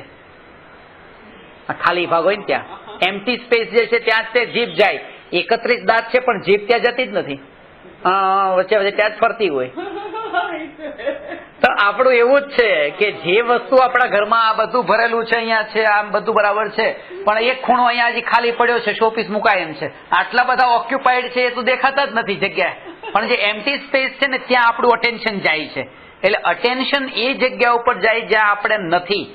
S1: ખાલી ભાગ હોય ને ત્યાં એમ્પ્ટી સ્પેસ જે છે ત્યાં જ તે જીભ જાય. 31 દાંત છે પણ જીભ ત્યાં જતી જ નથી, વચ્ચે વચ્ચે ત્યાં જ ફરતી હોય. તો આપણું એવું જ છે કે જે વસ્તુ આપણા ઘરમાં આ બધું ભરેલું છે, અહીંયા છે, આમ બધું બરાબર છે, પણ એક ખૂણો અહીંયા હજી ખાલી પડ્યો છે, શોપીસ મુકાય એમ છે. આટલા બધા ઓક્યુપાઈડ છે એ તો દેખાતા જ નથી જગ્યા. પણ જે એમ્પ્ટી સ્પેસ છે ને ત્યાં આપણું અટેન્શન જાય છે. એટલે અટેન્શન એ જગ્યા ઉપર જાય જ્યાં આપણે નથી,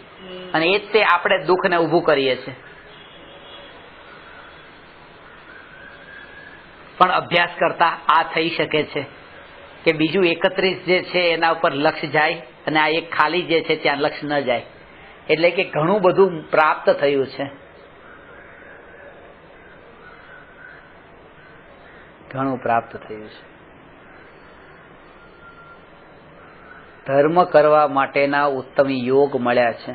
S1: અને એ જ તે આપણે દુઃખને ઊભું કરીએ છીએ. પણ અભ્યાસ કરતા આ થઈ શકે છે કે બીજું 31 જે છે એના ઉપર લક્ષ જાય, અને આ એક ખાલી જે છે ત્યાં લક્ષ ન જાય. એટલે કે ઘણું બધું પ્રાપ્ત થયું છે, ઘણું પ્રાપ્ત થયું છે. ધર્મ કરવા માટેના ઉત્તમ યોગ મળ્યા છે.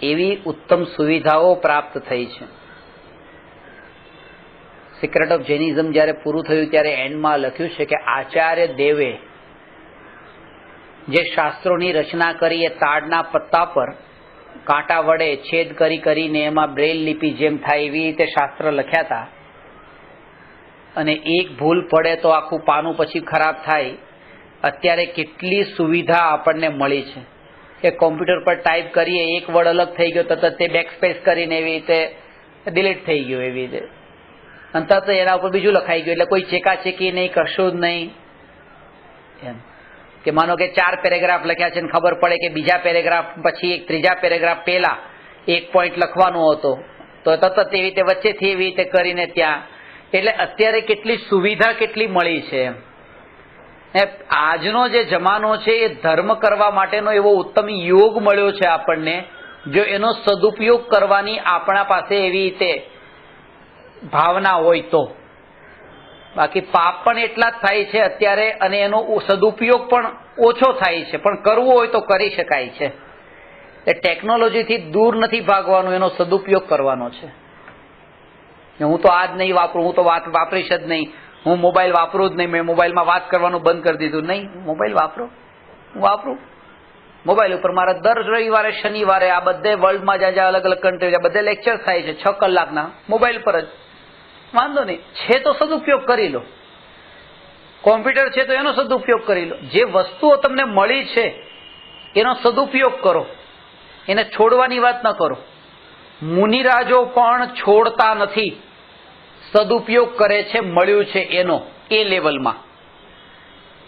S1: એવી ઉત્તમ સુવિધાઓ પ્રાપ્ત થઈ છે. સિક્રેટ ઓફ જૈનિઝમ જ્યારે પૂરું થયું ત્યારે એન્ડમાં લખ્યું છે કે આચાર્ય દેવે જે શાસ્ત્રોની રચના કરી એ તાડના પત્તા પર કાંટા વડે છેદ કરીને એમાં બ્રેલ લિપિ જેમ થાય એવી રીતે શાસ્ત્ર લખ્યા હતા. અને એક ભૂલ પડે તો આખું પાનું પછી ખરાબ થાય. અત્યારે કેટલી સુવિધા આપણને મળી છે કે કોમ્પ્યુટર પર ટાઈપ કરીએ, એક વર્ડ અલગ થઈ ગયો તરત તે બેકસ્પેસ કરીને એવી રીતે ડિલીટ થઈ ગયું. એવી રીતે અને તરત એના ઉપર બીજું લખાઈ ગયું. એટલે કોઈ ચેકાચેકી નહીં, કશું જ નહીં. એમ કે માનો કે 4 પેરેગ્રાફ લખ્યા છે ને ખબર પડે કે બીજા પેરેગ્રાફ પછી એક ત્રીજા પેરેગ્રાફ પહેલા એક પોઈન્ટ લખવાનો હતો, તો તરત એવી રીતે વચ્ચેથી એવી રીતે કરીને ત્યાં. એટલે અત્યારે કેટલી સુવિધા કેટલી મળી છે. આજનો જે જમાનો છે એ ધર્મ કરવા માટેનો એવો ઉત્તમ યોગ મળ્યો છે આપણને, જો એનો સદુપયોગ કરવાની આપણા પાસે એવી રીતે ભાવના હોય તો. બાકી પાપ પણ એટલા જ થાય છે અત્યારે, અને એનો સદુપયોગ પણ ઓછો થાય છે. પણ કરવું હોય તો કરી શકાય છે. એ ટેકનોલોજીથી દૂર નથી ભાગવાનું, એનો સદુપયોગ કરવાનો છે. હું તો આ જ નહીં વાપરું, હું તો વાપરીશ જ નહીં, હું મોબાઈલ વાપરું જ નહીં, મેં મોબાઈલમાં વાત કરવાનું બંધ કરી દીધું. નહીં, મોબાઈલ વાપરો, હું વાપરું. મોબાઈલ ઉપર મારા દર રવિવારે શનિવારે આ બધે વર્લ્ડમાં જ્યાં અલગ અલગ કન્ટ્રી બધે લેક્ચર થાય છે 6 કલાકના, મોબાઈલ પર જ. વાંધો નહીં, છે તો સદુપયોગ કરી લો. કોમ્પ્યુટર છે તો એનો સદુપયોગ કરી લો. જે વસ્તુઓ તમને મળી છે એનો સદુપયોગ કરો, એને છોડવાની વાત ન કરો. મુનિરાજો પણ છોડતા નથી, સદુપયોગ કરે છે મળ્યું છે એનો, એ લેવલમાં.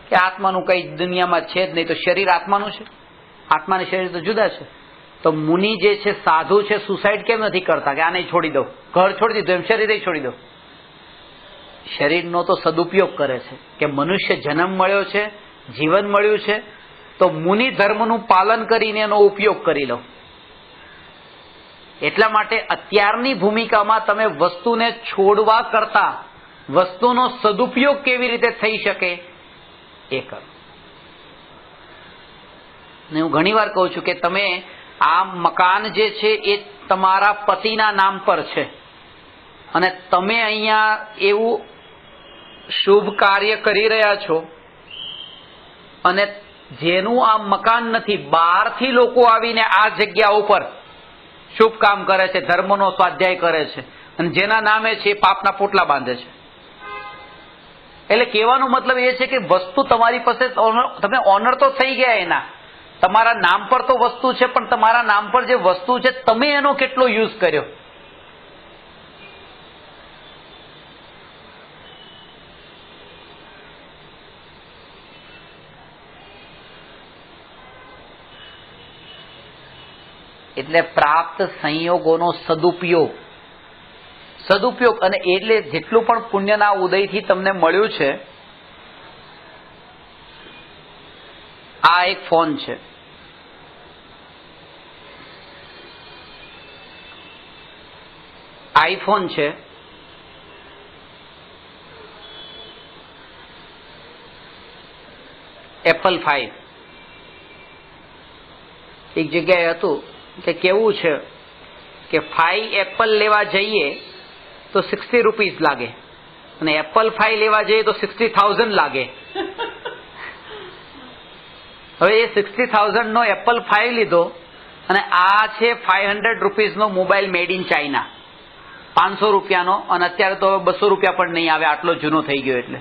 S1: કે આત્માનું કઈ દુનિયામાં છે જ નહીં, તો શરીર આત્માનું છે, આત્માને શરીર તો જુદા છે. તો મુનિ જે છે, સાધુ છે, સુસાઇડ કેમ નથી કરતા કે આને છોડી દો, ઘર છોડી દીધું એમ શરીરે છોડી દો. શરીરનો તો સદુપયોગ કરે છે કે મનુષ્ય જન્મ મળ્યો છે, જીવન મળ્યું છે, તો મુનિ ધર્મનું પાલન કરીને એનો ઉપયોગ કરી લો. એટલા માટે અત્યારની ભૂમિકામાં તમે વસ્તુને છોડવા કરતા વસ્તુનો સદુપયોગ કેવી રીતે થઈ શકે એ કરો. ને હું ઘણી વાર કહું છું કે તમે આ મકાન જે છે એ તમારા પતિના નામ પર છે અને તમે અહીંયા એવું શુભ કાર્ય કરી રહ્યા છો અને જેનું આ મકાન નથી, બહારથી લોકો આવીને આ જગ્યા ઉપર શુભ કામ કરે છે, ધર્મનો સ્વાધ્યાય કરે છે અને જેના નામે છે એ પાપના પોટલા બાંધે છે. એટલે કહેવાનો મતલબ એ છે કે વસ્તુ તમારી પાસે, તમે ઓનર તો થઈ ગયા એના, તમારા નામ પર તો વસ્તુ છે, પણ તમારા નામ પર જે વસ્તુ છે તમે એનો કેટલો યુઝ કર્યો. એટલે પ્રાપ્ત સંયોગોનો સદુપયોગ અને એટલે જેટલું પણ પુણ્યના ઉદયથી તમને મળ્યું છે. આ એક ફોન છે, આઈફોન છે, એપલ 5. એક જગ્યાએ હતું કે કેવું છે કે 5 એપલ લેવા જઈએ તો 60 રૂપીસ લાગે અને એપલ 5 લેવા જઈએ તો 60,000 લાગે. હવે એ 60,000 નો એપલ 5 લીધો અને આ છે 500 રૂપીસનો મોબાઈલ મેડ ઇન ચાઇના, 500 રૂપિયાનો, અને અત્યારે તો 200 રૂપિયા પણ નહીં આવે, આટલો જૂનો થઈ ગયો. એટલે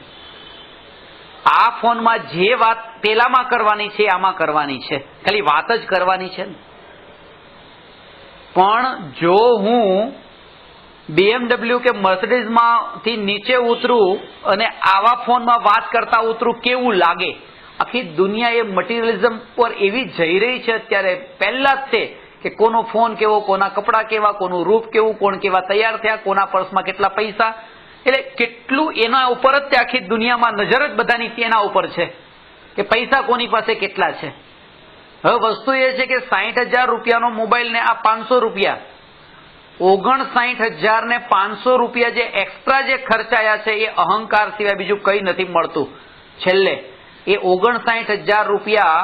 S1: આ ફોનમાં જે વાત પેલામાં કરવાની છે આમાં કરવાની છે, ખાલી વાત જ કરવાની છે ને. પણ જો હું BMW કે મર્સિડીઝમાંથી નીચે ઉતરું અને આવા ફોનમાં વાત કરતા ઉતરું, કેવું લાગે? આખી દુનિયા એ મટીરિયલિઝમ પર એવી જઈ રહી છે અત્યારે, પહેલા જ છે કે કોનો ફોન કેવો, કોના કપડાં કેવા, કોનું રૂપ કેવું, કોણ કેવા તૈયાર થયા, કોના પર્સમાં કેટલા પૈસા. એટલે કેટલું એના ઉપર જ આખી દુનિયામાં નજર જ બધાની તેના ઉપર છે કે પૈસા કોની પાસે કેટલા છે. હવે વસ્તુ એ છે કે 60,000 રૂપિયાનો મોબાઈલ ને આ 500 રૂપિયા, 59,000 ને 500 રૂપિયા જે એક્સ્ટ્રા જે ખર્ચાયા છે એ અહંકાર સિવાય બીજું કઈ નથી મળતું. છેલ્લે એ 59,000 રૂપિયા,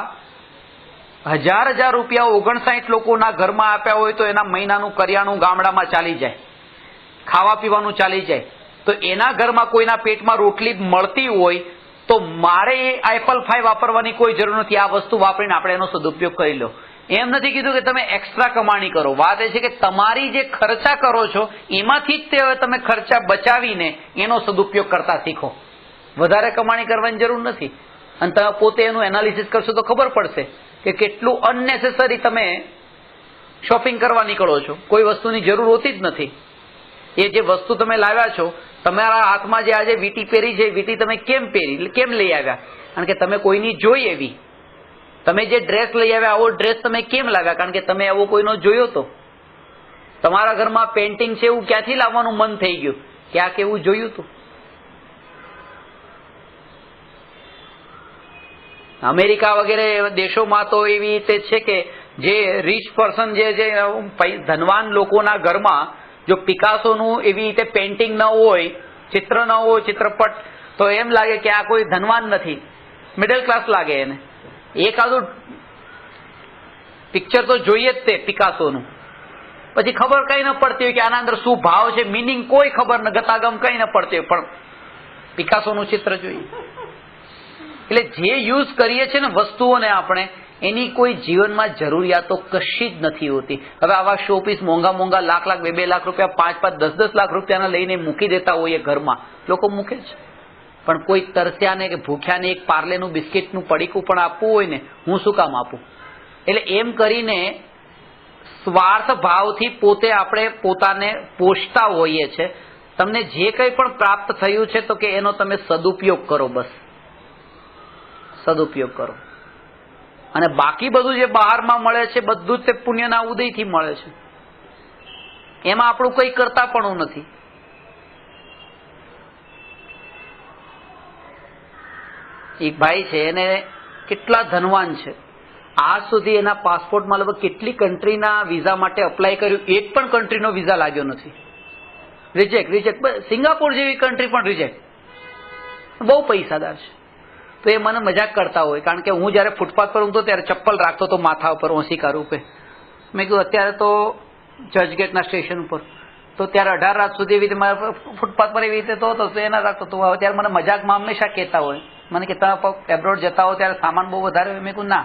S1: 1,000 રૂપિયા 59 લોકોના ઘરમાં આપ્યા હોય તો એના મહિનાનું કરિયાણું ગામડામાં ચાલી જાય, ખાવા પીવાનું ચાલી જાય. તો એના ઘરમાં કોઈના પેટમાં રોટલી મળતી હોય તો મારે એ એપલ 5 વાપરવાની કોઈ જરૂર નથી. આ વસ્તુ વાપરીને આપણે એનો સદુપયોગ કરી લો. એમ નથી કીધું કે તમે એક્સ્ટ્રા કમાણી કરો. વાત એ છે કે તમારી જે ખર્ચા કરો છો એમાંથી જ તે તમે ખર્ચા બચાવીને એનો સદુપયોગ કરતા શીખો. વધારે કમાણી કરવાની જરૂર નથી. અને તમે પોતે એનું એનાલિસિસ કરશો તો ખબર પડશે કે કેટલું અનનેસેસરી તમે શોપિંગ કરવા નીકળો છો. કોઈ વસ્તુની જરૂર હોતી જ નથી. એ જે વસ્તુ તમે લાવ્યા છો, તમારા હાથમાં જે આજે વીંટી પહેરી છે, વીંટી તમે કેમ પહેરી, કેમ લઈ આવ્યા? કારણ કે તમે કોઈની જોઈ એવી. તમે જે ડ્રેસ લઈ આવ્યા, આવો ડ્રેસ તમે કેમ લાવ્યા? કારણ કે તમે આવો કોઈનો જોયો તો. તમારા ઘરમાં પેન્ટિંગ છે, એવું ક્યાંથી લાવવાનું મન થઈ ગયું? ક્યાંક એવું જોયું હતું. અમેરિકા વગેરે દેશોમાં તો એવી રીતે છે કે જે રીચ પર્સન, જે ધનવાન લોકોના ઘરમાં જો પિકાસોનું એવી રીતે પેન્ટિંગ ન હોય, ચિત્ર ન હોય, ચિત્રપટ, તો એમ લાગે કે આ કોઈ ધનવાન નથી, મિડલ ક્લાસ લાગે એને. એકાદું પિક્ચર તો જોઈએ જ તે પિકાસોનું, પછી ખબર કઈ ન પડતી હોય કે આના અંદર શું ભાવ છે, મિનિંગ કોઈ ખબર ન, ગતાગમ કઈ ન પડતી હોય, પણ પિકાસોનું ચિત્ર જોઈએ. એટલે જે યુઝ કરીએ છીએ ને વસ્તુઓને આપણે, એની કોઈ જીવનમાં જરૂરિયાતો કશી જ નથી હોતી. હવે આવા શોપીસ મોંઘા લાખ 2 લાખ રૂપિયા, 5 10 લાખ રૂપિયાના લઈને મૂકી દેતા હોઈએ ઘરમાં, લોકો મૂકે છે. પણ કોઈ તરસ્યાને કે ભૂખ્યાને એક પાર્લેનું બિસ્કિટનું પડીકું પણ આપવું હોય ને, હું શું કામ આપું? એટલે એમ કરીને સ્વાર્થ ભાવથી પોતે આપણે પોતાને પોષતા હોઈએ છે. તમને જે કંઈ પણ પ્રાપ્ત થયું છે તો કે એનો તમે સદુપયોગ કરો, બસ સદુપયોગ કરો. અને બાકી બધું જે બહારમાં મળે છે બધું જ તે પુણ્યના ઉદયથી મળે છે. એમાં આપણું કંઈ કરતા પણ નથી. એક ભાઈ છે, એને કેટલા ધનવાન છે, આજ સુધી એના પાસપોર્ટમાં લગભગ કેટલી કન્ટ્રીના વિઝા માટે અપ્લાય કર્યું, એક પણ કન્ટ્રીનો વિઝા લાગ્યો નથી. રિજેક્ટ. સિંગાપોર જેવી કન્ટ્રી પણ રિજેક્ટ. બહુ પૈસાદાર છે. તો એ મને મજાક કરતા હોય, કારણ કે હું જયારે ફૂટપાથ પર ઊંઘતો ત્યારે ચપ્પલ રાખતો હતો માથા ઉપર ઓશિકા રૂપે. મેં કીધું અત્યારે તો ચર્ચગેટના સ્ટેશન ઉપર તો ત્યારે 18 રાત સુધી એવી રીતે મારા ફૂટપાથ પર એવી રીતે તો એના રાખતો હતો. ત્યારે મને મજાકમાં હંમેશા કહેતા હોય, મને કે તમે એબ્રોડ જતા હો ત્યારે સામાન બહુ વધારે હોય. મેં કહ્યું ના,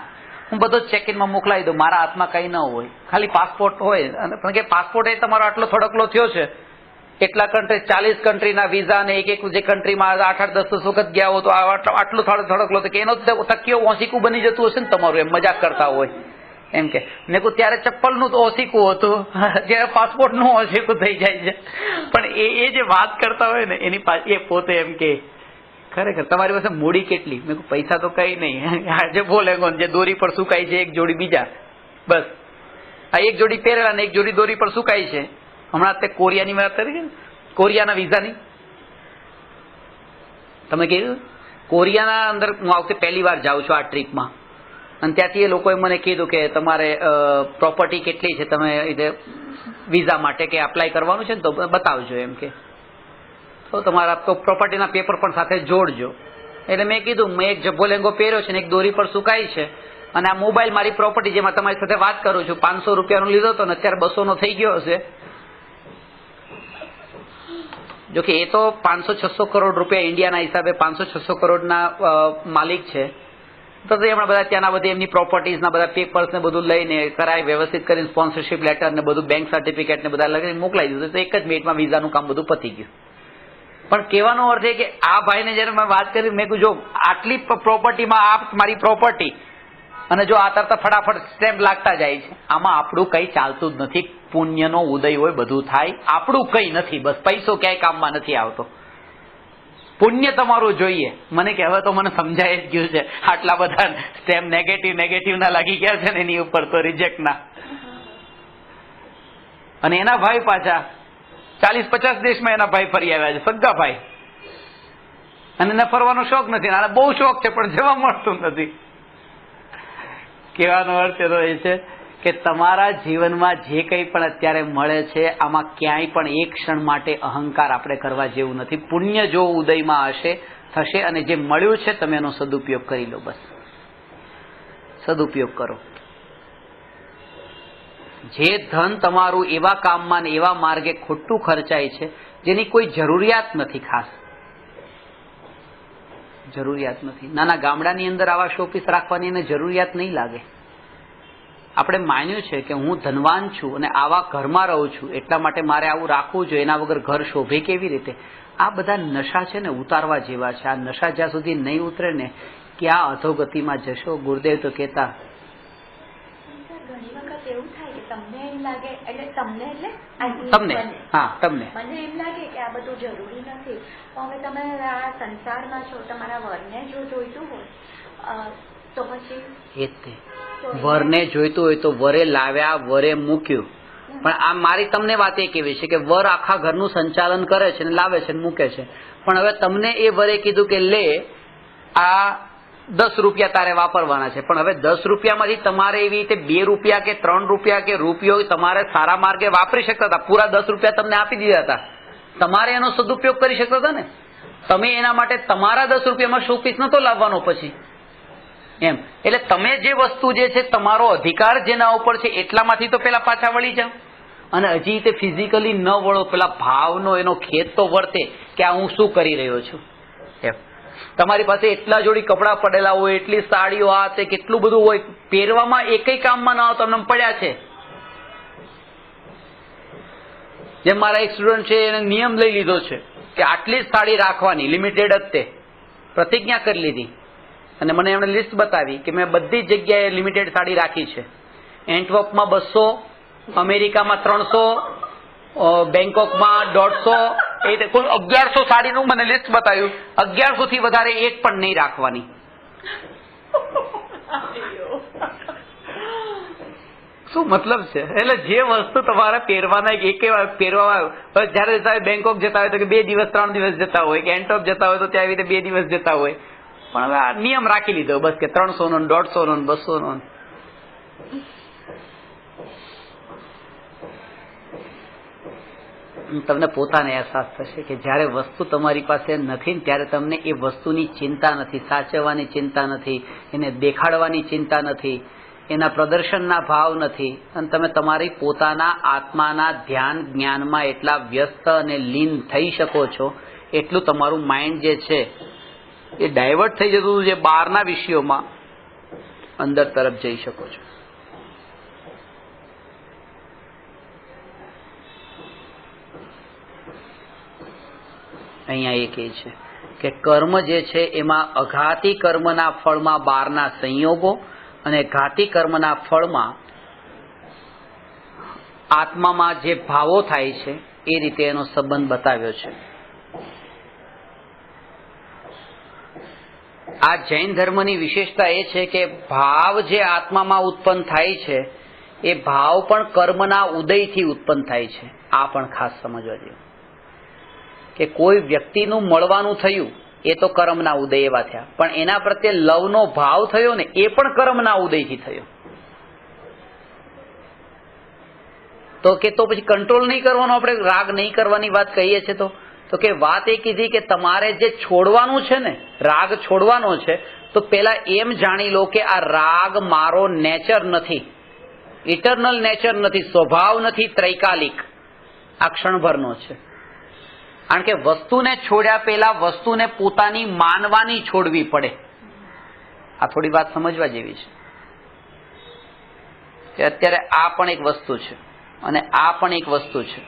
S1: હું બધો જ ચેકિનમાં મોકલાવી દઉં, મારા હાથમાં કંઈ ન હોય, ખાલી પાસપોર્ટ હોય. કારણ કે પાસપોર્ટ એ તમારો આટલો થોડકલો થયો છે, એટલા કન્ટ્રી 40 કન્ટ્રીના વિઝા ને એક જે કન્ટ્રીમાં 8-10 વખત ગયા હો તો આટલું થોડકલો કે એનો તકિયો ઓશિકું બની જતું હશે ને તમારું, એમ મજાક કરતા હોય એમ કે. મેં કહું ત્યારે ચપ્પલનું તો ઓશિકું હતું, જ્યારે પાસપોર્ટનું ઓશિકું થઈ જાય છે. પણ એ જે વાત કરતા હોય ને એની એ પોતે એમ કે ખરેખર તમારી પાસે મૂડી કેટલી? મેં કહું પૈસા તો કઈ નહીં, આજે બોલે જે દોરી પર સુકાય છે એક જોડી બીજા, બસ આ એક જોડી પહેરેલા ને એક જોડી દોરી પર સુકાય છે. હમણાં તે કોરિયાની વાત કરી, કોરિયાના વિઝાની તમે કીધું, કોરિયાના અંદર હું આ વખતે પહેલી વાર જાઉં છું આ ટ્રીપમાં, અને ત્યાંથી એ લોકોએ મને કીધું કે તમારે પ્રોપર્ટી કેટલી છે, તમે વિઝા માટે કે અપ્લાય કરવાનું છે ને તો બતાવજો એમ કે, તો તમારા તો પ્રોપર્ટીના પેપર પણ સાથે જોડજો. એટલે મેં કીધું મેં એક જબ્બો લેંગો પહેર્યો છે ને એક દોરી પર સુકાય છે, અને આ મોબાઈલ મારી પ્રોપર્ટી જેમાં તમારી સાથે વાત કરું છું 500 રૂપિયાનો લીધો હતો ને અત્યારે 200 નો થઈ ગયો હશે. જોકે એ તો 500-600 કરોડ રૂપિયા ઇન્ડિયાના હિસાબે 500-600 કરોડના માલિક છે. તો હમણાં બધા ત્યાંના બધી એમની પ્રોપર્ટીઝના બધા પેપર્સ ને બધું લઈને કરાય, વ્યવસ્થિત કરીને સ્પોન્સરશિપ લેટર ને બધું બેંક સર્ટિફિકેટ ને બધા લઈને મોકલાઈ દીધું. તો એક જ મિનિટમાં વિઝાનું કામ બધું પતી ગયું. પણ કહેવાનો અર્થ એ કે આ ભાઈને જયારે મેં વાત કરી, મેં કહ્યું જો આટલી પ્રોપર્ટીમાં આ મારી પ્રોપર્ટી, અને જો આ તરત ફટાફટ સ્ટેમ્પ લાગતા જાય છે, આમાં આપણું કઈ ચાલતું જ નથી. પુણ્યનો ઉદય હોય બધું થાય, આપણું કઈ નથી, બસ પૈસો ક્યાંય કામમાં નથી આવતો. પુણ્ય તમારું જોઈએ. મને કે હવે તો મને સમજાય જ ગયું છે, આટલા બધા સ્ટેમ્પ નેગેટિવ ના લાગી ગયા છે ને એની ઉપર તો રિજેક્ટ ના. અને એના ભાઈ પાછા 40-50 દેશમાં એના ભાઈ ફરી આવ્યા છે, સગા ભાઈ, અને એને ફરવાનો શોખ નથી, આને બહુ શોખ છે પણ જવા મળતું નથી. કહેવાનો અર્થ એ છે કે તમારા જીવનમાં જે કંઈ પણ અત્યારે મળે છે આમાં ક્યાંય પણ એક ક્ષણ માટે અહંકાર આપણે કરવા જેવું નથી. પુણ્ય જો ઉદયમાં થશે અને જે મળ્યું છે તમે એનો સદુપયોગ કરી લો, બસ સદુપયોગ કરો. જે ધન તમારું એવા કામમાં ને એવા માર્ગે ખોટું ખર્ચાય છે જેની કોઈ જરૂરિયાત નથી, ખાસ જરૂરિયાત નથી. નાના ગામડાની અંદર આવા શોપીસ રાખવાની એને જરૂરિયાત નહીં લાગે. આપણે માન્યું છે કે હું ધનવાન છું અને આવા ઘરમાં રહું છું એટલા માટે મારે આવું રાખવું જોઈએ, એના વગર ઘર શોભે કેવી રીતે? આ બધા નશા છે ને ઉતારવા જેવા છે. આ નશા જ્યાં સુધી નહીં ઉતરે ને ક્યાં અધોગતિમાં જશો. ગુરુદેવ તો કહેતા
S3: ઘણી વખત એવું થાય કે તમને એમ લાગે, એટલે તમને
S1: તમને હા તમને
S3: મને એમ લાગે કે આ બધું જરૂરી નથી, પણ હવે તમે આ સંસારમાં છો, તમારા વરને જો જોઈતું હોય તો પછી
S1: એ જ તે વરને જોઈતું હોય તો વરે લાવ્યા, વરે મૂક્યું. પણ આ મારી તમને વાત એ કેવી છે કે વર આખા ઘરનું સંચાલન કરે છે ને લાવે છે ને મૂકે છે, પણ હવે તમને એ વરે કીધું કે લે આ 10 રૂપિયા તારે વાપરવાના છે, પણ હવે 10 રૂપિયામાંથી તમારે એવી રીતે 2 રૂપિયા કે 3 રૂપિયા કે રૂપિયો તમારે સારા માર્ગે વાપરી શકતા હતા. પૂરા 10 રૂપિયા તમને આપી દીધા હતા, તમારે એનો સદુપયોગ કરી શકતા હતા ને. તમે એના માટે તમારા 10 રૂપિયામાં શોપીસ નતો લાવવાનો પછી એમ. એટલે તમે જે વસ્તુ જે છે તમારો અધિકાર જેના ઉપર છે એટલામાંથી તો પેલા પાછા વળી જાઓ, અને હજી તે ફિઝિકલી ન વળો, પેલા ભાવનો એનો ખેદ તો વર્તે કે આ હું શું કરી રહ્યો છું એમ. તમારી પાસે એટલા જોડી કપડાં પડેલા હોય, એટલી સાડીઓ, આ તે કેટલું બધું હોય, પહેરવામાં એકય કામમાં ના આવતા તમને પડ્યા છે. જેમ મારા એક સ્ટુડન્ટ છે એને નિયમ લઈ લીધો છે કે આટલી જ સાડી રાખવાની, લિમિટેડ જ તે પ્રતિજ્ઞા કરી લીધી, અને મને એમણે લિસ્ટ બતાવી કે મેં બધી જ જગ્યાએ લિમિટેડ સાડી રાખી છે. એન્ટવર્પમાં 200, અમેરિકામાં 300, બેંકોકમાં 150, એ રીતે કુલ 1100 સાડીનું મને લિસ્ટ બતાવ્યું. 1100 થી વધારે એક પણ નહીં રાખવાની. શું મતલબ છે? એટલે જે વસ્તુ તમારે પહેરવાના પહેરવા જયારે બેંકોક જતા હોય તો કે 2 દિવસ 3 દિવસ જતા હોય, કે એન્ટોપ જતા હોય તો ત્યાં આવી રીતે 2 દિવસ જતા હોય, પણ હવે આ નિયમ રાખી લીધો બસ કે 300 નો 150 નો 200 નો. તમને પોતાને અહેસાસ થશે કે જ્યારે વસ્તુ તમારી પાસે નથી ને ત્યારે તમને એ વસ્તુની ચિંતા નથી, સાચવવાની ચિંતા નથી, એને દેખાડવાની ચિંતા નથી, એના પ્રદર્શનના ભાવ નથી, અને તમે તમારી પોતાના આત્માના ધ્યાન જ્ઞાનમાં એટલા વ્યસ્ત અને લીન થઈ શકો છો, એટલું તમારું માઇન્ડ જે છે એ ડાયવર્ટ થઈ જતું જે બહારના વિષયોમાં અંદર તરફ જઈ શકો છો. અહીંયા એ કહે છે કે કર્મ જે છે એમાં અઘાતી કર્મના ફળમાં બહારના સંયોગો અને ઘાતી કર્મના ફળમાં આત્મામાં જે ભાવો થાય છે એ રીતે એનો સંબંધ બતાવ્યો છે. આ જૈન ધર્મની વિશેષતા એ છે કે ભાવ જે આત્મામાં ઉત્પન્ન થાય છે એ ભાવ પણ કર્મના ઉદયથી ઉત્પન્ન થાય છે. આ પણ ખાસ સમજવા જેવું કે કોઈ વ્યક્તિનું મળવાનું થયું એ તો કર્મના ઉદય એવા થયા, પણ એના પ્રત્યે લવનો ભાવ થયો ને એ પણ કર્મના ઉદયથી થયો. તો કે તો પછી કંટ્રોલ નહીં કરવાનો, આપણે રાગ નહીં કરવાની વાત કહીએ છીએ તો કે વાત એ કીધી કે તમારે જે છોડવાનું છે ને, રાગ છોડવાનો છે, તો પેલા એમ જાણી લો કે આ રાગ મારો નેચર નથી, ઇટરનલ નેચર નથી, સ્વભાવ નથી, ત્રૈકાલિક, આ ક્ષણભરનો છે. કારણ કે વસ્તુને છોડ્યા પહેલા વસ્તુને પોતાની માનવાની છોડવી પડે. આ થોડી વાત સમજવા જેવી છે કે અત્યારે આ પણ એક વસ્તુ છે અને આ પણ એક વસ્તુ છે.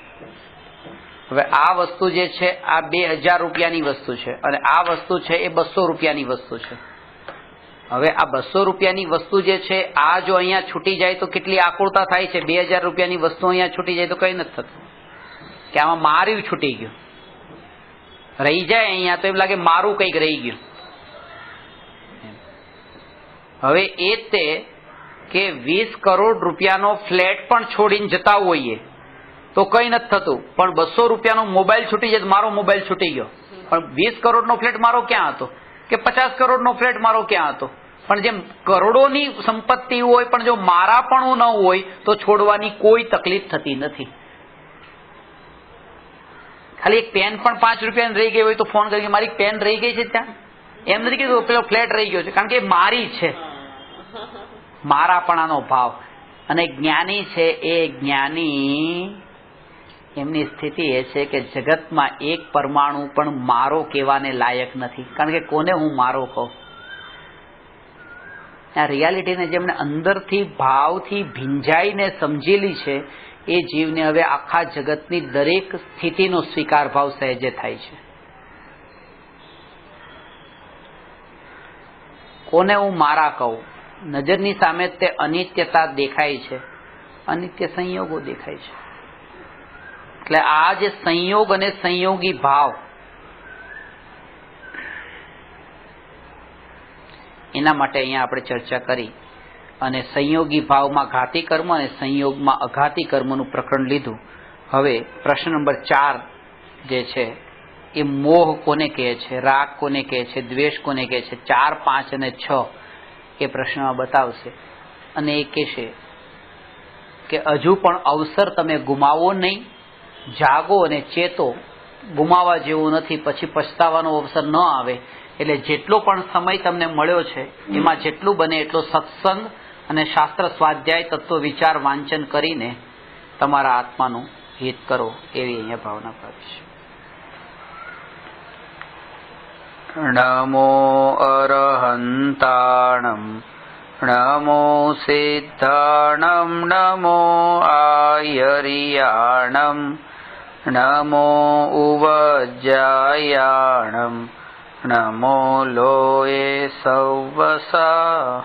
S1: હવે આ વસ્તુ જે છે આ 2000 રૂપિયાની વસ્તુ છે અને આ વસ્તુ છે એ 200 રૂપિયાની વસ્તુ છે. હવે આ 200 રૂપિયાની વસ્તુ જે છે આ જો અહીંયા છૂટી જાય તો કેટલી આકુળતા થાય છે. 2000 રૂપિયાની વસ્તુ અહીંયા છૂટી જાય તો કઈ નથી થતું કે આમાં મારું છૂટી ગયું, રહી જાય અહીંયા તો એમ લાગે મારું કંઈક રહી ગયું. હવે એ તે કે 20 કરોડ રૂપિયાનો ફ્લેટ પણ છોડીને જતા હોઈએ તો કઈ નથી થતું, પણ 200 રૂપિયાનો મોબાઈલ છૂટી જાય તો મારો મોબાઈલ છૂટી ગયો. પણ 20 કરોડનો ફ્લેટ મારો ક્યાં હતો કે 50 કરોડનો ફ્લેટ મારો ક્યાં હતો? પણ જેમ કરોડોની સંપત્તિ હોય પણ જો મારાપણું ન હોય તો છોડવાની કોઈ તકલીફ થતી નથી. ખાલી એક પેન પણ 5 રૂપિયાની રહી ગઈ હોય તો ફોન કરી મારી પેન રહી ગઈ છે ત્યાં, એમ નથી કીધું પેલો ફ્લેટ રહી ગયો છે, કારણ કે મારી છે, મારાપણાનો ભાવ. અને જ્ઞાની છે એ જ્ઞાની એમની સ્થિતિ એ છે કે જગતમાં એક પરમાણુ પણ મારો કહેવાને લાયક નથી, કારણ કે કોને હું મારો કહું? આ રિયાલિટીને જેમણે અંદરથી ભાવથી ભીંજાઈને સમજેલી છે એ જીવને હવે આખા જગતની દરેક સ્થિતિનો સ્વીકાર ભાવ સહેજે થાય છે. કોને હું મારા કહું? નજરની સામે તે અનિત્યતા દેખાય છે, અનિત્ય સંયોગો દેખાય છે. એટલે આ જે સંયોગ અને સંયોગી ભાવ, એના માટે અહીંયા આપણે ચર્ચા કરી અને સંયોગી ભાવમાં ઘાતી કર્મ અને સંયોગમાં અઘાતી કર્મનું પ્રકરણ લીધું. હવે પ્રશ્ન નંબર 4 જે છે એ મોહ કોને કહે છે, રાગ કોને કહે છે, દ્વેષ કોને કહે છે, 4, 5 અને 6 એ પ્રશ્નમાં બતાવશે. અને એ કહેશે કે હજુ પણ અવસર તમે ગુમાવો નહીં, જાગો અને ચેતો, ગુમાવા જેવું નથી, પછી પછતાવાનો અવસર ન આવે. એટલે જેટલો પણ સમય તમને મળ્યો છે એમાં જેટલું બને એટલો સત્સંગ અને શાસ્ત્ર સ્વાધ્યાય, તત્વ વિચાર, વાંચન કરીને તમારા આત્માનું હિત કરો, એવી અહીંયા ભાવના પાડી છે. નમો અરહંતાણમ નમો સિદ્ધાણમ નમો આયરિયાણમ નમો ઉવજ્જાયાણમ નમો લોએ સૌવસા.